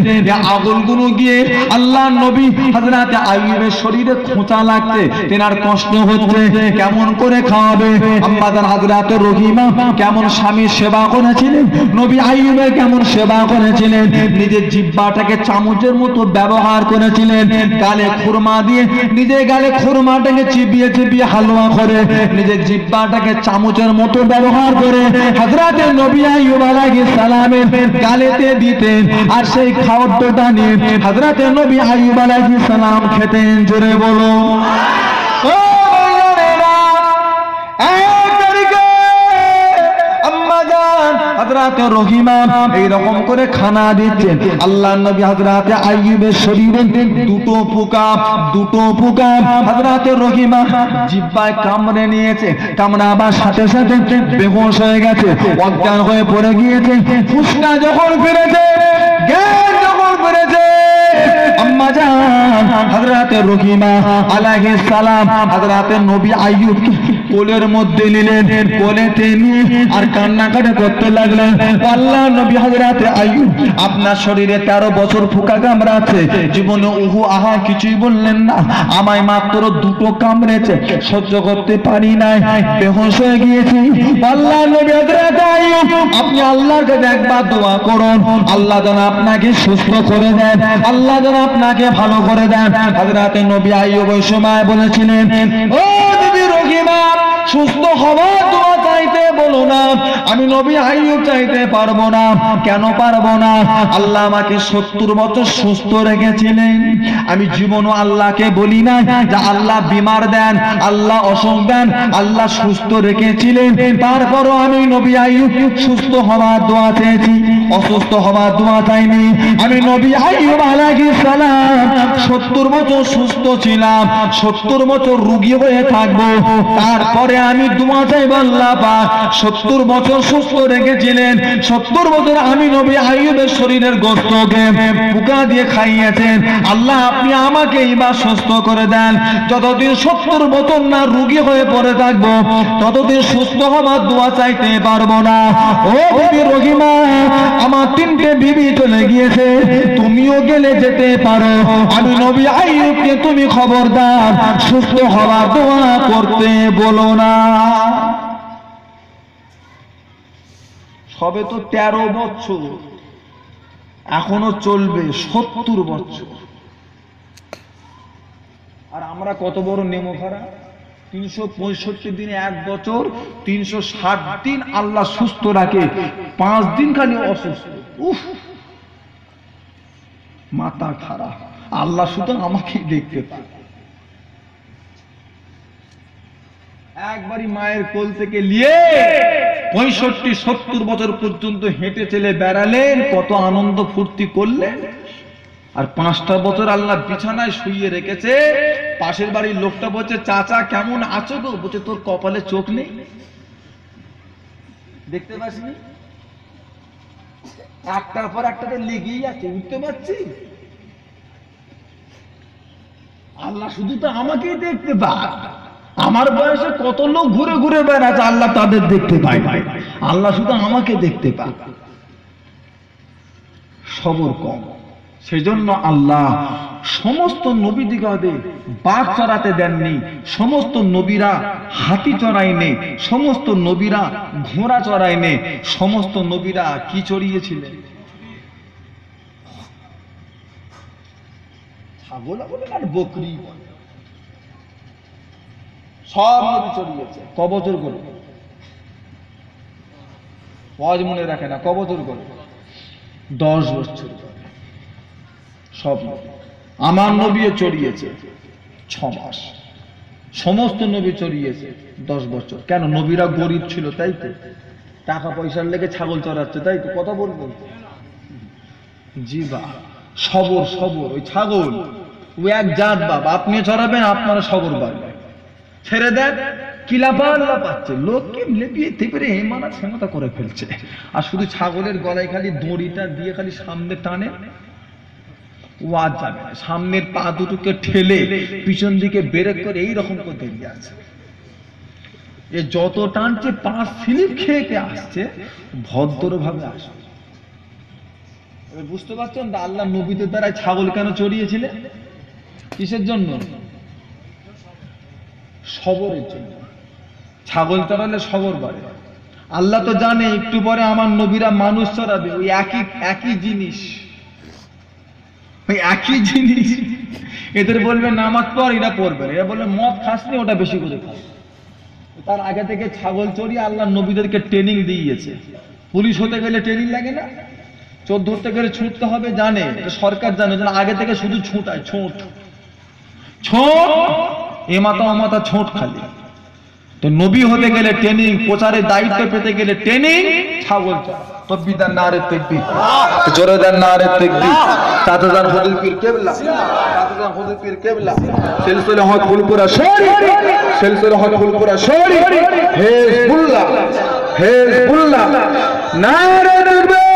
আগুনগুলো গিয়ে আল্লাহর নবী হযরতে আইয়ুবের শরীরে খোঁচা লাগছে, তেনার কষ্ট হচ্ছে, কেমন করে খাওয়াবে? আম্মা জান হযরতে রহিমা কেমন স্বামীর সেবা করেছিলেন, নবী আইয়ুবের কেমন সেবা করেছিলেন, নিজের জিহ্বাটাকে চামচের মতো ব্যবহার করেছিলেন, গালে খুরমা দিয়ে নিজের গালে খুরমাটাকে চিবিয়ে চিবিয়ে হালুয়া করে নিজের জিহ্বাটাকে চামচের মতো ব্যবহার করে হযরতে নবী আইয়ুব আলাইহিস সালামের গালেতে দিতেন, আর সেই খাদ্যটা নিয়ে হযরতে নবী আইয়ুব আলাইহিস সালাম খেতেন। জোরে বলো। ও ভাইয়েরা, হযরতে রহিমা এইরকম করে খানা দিচ্ছেন, আল্লাহর নবী হযরতে আইয়ুবের শরীরে দুটো পোকা হযরতে রহিমা জিহ্বায় কামড়ে নিয়েছে, কামড়াবার সাথে সাথে বেহুঁশ হয়ে গেছে, অজ্ঞান হয়ে পড়ে গিয়েছে। ফুসকা যখন ফিরেছে, জ্ঞান যখন ফিরেছে, আম্মা জান হযরতে রহিমা আলাইহিস সালাম হযরতে নবী আইয়ুবকে কোলের মধ্যে নিলেন, কোলেতে নিয়ে আর কান্নাকাটি করতে লাগলেন। আল্লাহর নবী হযরতে আইয়ুব, আপনার শরীরে 13 বছর পোকা কামড়াচ্ছে, জীবনে উহু আহা কিছুই বললেন না, আমায় মাত্র 2টো কামড়েছে, সহ্য করতে পারি নাই, বেহুঁশ হয়ে গিয়েছি। আল্লাহর নবী হযরতে আইয়ুব, আপনি আল্লাহর কাছে একবার দোয়া করুন, আল্লাহ যেন আপনাকে সুস্থ করে দেন, আল্লাহ যেন আপনাকে ভালো করে দেন। হযরতে নবী আইয়ুব ওই সময় বলেছিলেন, ও বিবি রহিমা, সুস্থ হওয়ার দোয়া চাইতে বলো না, আমি নবী আইয়ুব চাইতে পারবো না। কেন পারবো না? আল্লাহ আমাকে 70 বছর সুস্থ রেখেছিলেন। আমি জীবনও আল্লাহকে বলি না যে আল্লাহ বিমার দেন, আল্লাহ অসুখ দেন, আল্লাহ সুস্থ রেখেছিলেন। তারপরও আমি নবী আইয়ুব সুস্থ হওয়ার দোয়া চেয়েছি, অসুস্থ হওয়ার দোয়া চাইনি। আমি নবী আইয়ুব আলাইহিস সালাম 70 বছর সুস্থ ছিলাম, 70 বছর রোগী হয়ে থাকবো, তারপরে আমি দোয়া চাইব আল্লাহ পাক 70 বছর সুস্থ রেখেছিলেন। 70 বছর আমি নবী আইয়ুবের শরীরের গোশতকে পোকা দিয়ে খাইয়েছেন। আল্লাহ আপনি আমাকে এবার সুস্থ করে দেন। যতদিন 70 বছর না রোগী হয়ে পড়ে থাকবো, ততদিন সুস্থ হওয়ার দোয়া চাইতে পারবো না। ও বিবি রহিমা, আমার 3টে বিবি চলে গিয়েছে, তুমিও গেলে যেতে পারো। আমি নবী আইয়ুবকে তুমি খবরদার সুস্থ হওয়ার দোয়া করতে বলো না। সবে তো 13 বছর, এখনো চলবে 70 বছর। আর আমরা কত বড় নেমোখারা, 365 দিনে 1 বছর, 360 দিন আল্লাহ সুস্থ রাখে, 5 দিন খালি অসুস্থ। উফ, মাথা খারাপ। আল্লাহ শুধু আমাকেই দেখতে পায়। একবারই মায়ের কোল থেকে নিয়ে 65-70 বছর পর্যন্ত হেঁটে চলে বেড়ালেন, কত আনন্দ ফুর্তি করলেন। আর 5টা বছর আল্লাহ বিছানায় শুইয়ে রেখেছে। পাশের বাড়ির লোকটা বলছে, চাচা কেমন আছো গো? বলছে, তোর কপালে চোখ নেই, দেখতে পাসনি? একটার পর একটাতে লেগেই আছে, উঠতে পারছি। আল্লাহ শুধু তো আমাকেই দেখতে পায়। আমার বয়সে কত লোক ঘুরে ঘুরে বেড়াচ্ছে, আল্লাহ তাদের দেখতে পায়। আল্লাহ শুধু আমাকে দেখতে পায়। সবর কম, সেজন্য আল্লাহ সমস্ত নবীদিগদের বাঘ চড়াতে দেননি, সমস্ত নবীরা হাতি চড়ায়নি, সমস্ত নবীরা ঘোড়া চড়ায়নি, সমস্ত নবীরা কি চড়িয়েছিলেন? ছাগল বলেন আর বকরি বলেন, সব নবী চড়িয়েছে। ক বছর করে? ওয়াজ মনে রাখে না, ক বছর করে? 10 বছর। সব আমার নবীও চড়িয়েছে 6 মাস, সমস্ত নবী চড়িয়েছে 10 বছর। কেন? নবীরা গরিব ছিল, তাই তো, টাকা পয়সার লেগে ছাগল চড়াচ্ছে, তাই তো। কথা বলবেন জি বা, সবর সবর। ওই ছাগল ও এক জাত বাপ, আপনি চড়াবেন আপনারা সবর বাড়বে। ছেড়ে দেন, কিলাপাল্লা পাচ্ছে, লোককে লেপিয়ে পেরে হেমানা সেমাতা করে ফেলছে। আর শুধু ছাগলের গলায় খালি দড়িটা দিয়ে খালি সামনে টানে, ওয়াজ যাবে না। সামনের পা দুটোকে ঠেলে পিছন দিকে বেরেক করে এইরকম করে দাঁড়িয়ে আছে। এ যত টানছে পা স্লিপ খেয়ে আসছে, ভদ্রভাবে আসে। বুঝতে পারছেন আল্লাহ নবীদের দ্বারা ছাগল কেন চড়িয়েছিলেন? কিসের জন্য? সবরের জন্য। ছাগল চড়ালে সবর বাড়ে। আল্লাহ তো জানে একটু পরে আমার নবীরা মানুষ চড়াবে, ওই একই জিনিস, ওই একই জিনিস। এদের বলবে নামাজ পড়, এরা পড়বে। এরা বলবে মদ খাসনি, ওটা বেশি করে খাস। তার আগে থেকে ছাগল চড়িয়ে আল্লাহ নবীদেরকে ট্রেনিং দিয়েছে। পুলিশ হতে গেলে ট্রেনিং লাগে না? চোর ধরতে গেলে ছুটতে হবে, জানে, সরকার জানে, যেন আগে থেকে শুধু ছুটায়, ছোট ছোট, এ মাথা ও মাথা ছোট খালি। তো নবী হতে গেলে ট্রেনিং, প্রচারের দায়িত্ব পেতে গেলে ট্রেনিং। ছাগল তকবীর নারে তাকবীর, জোরদার নারে তাকবীর। তাতাজান হুজুর পীর কেবলা, তাতাজান হুজুর পীর কেবলা, সিলসিলা হক ফুলপুরা শরীফ, সিলসিলা হক ফুলপুরা শরীফ, হিজবুল্লাহ, হিজবুল্লাহ, নারে তাকবীর।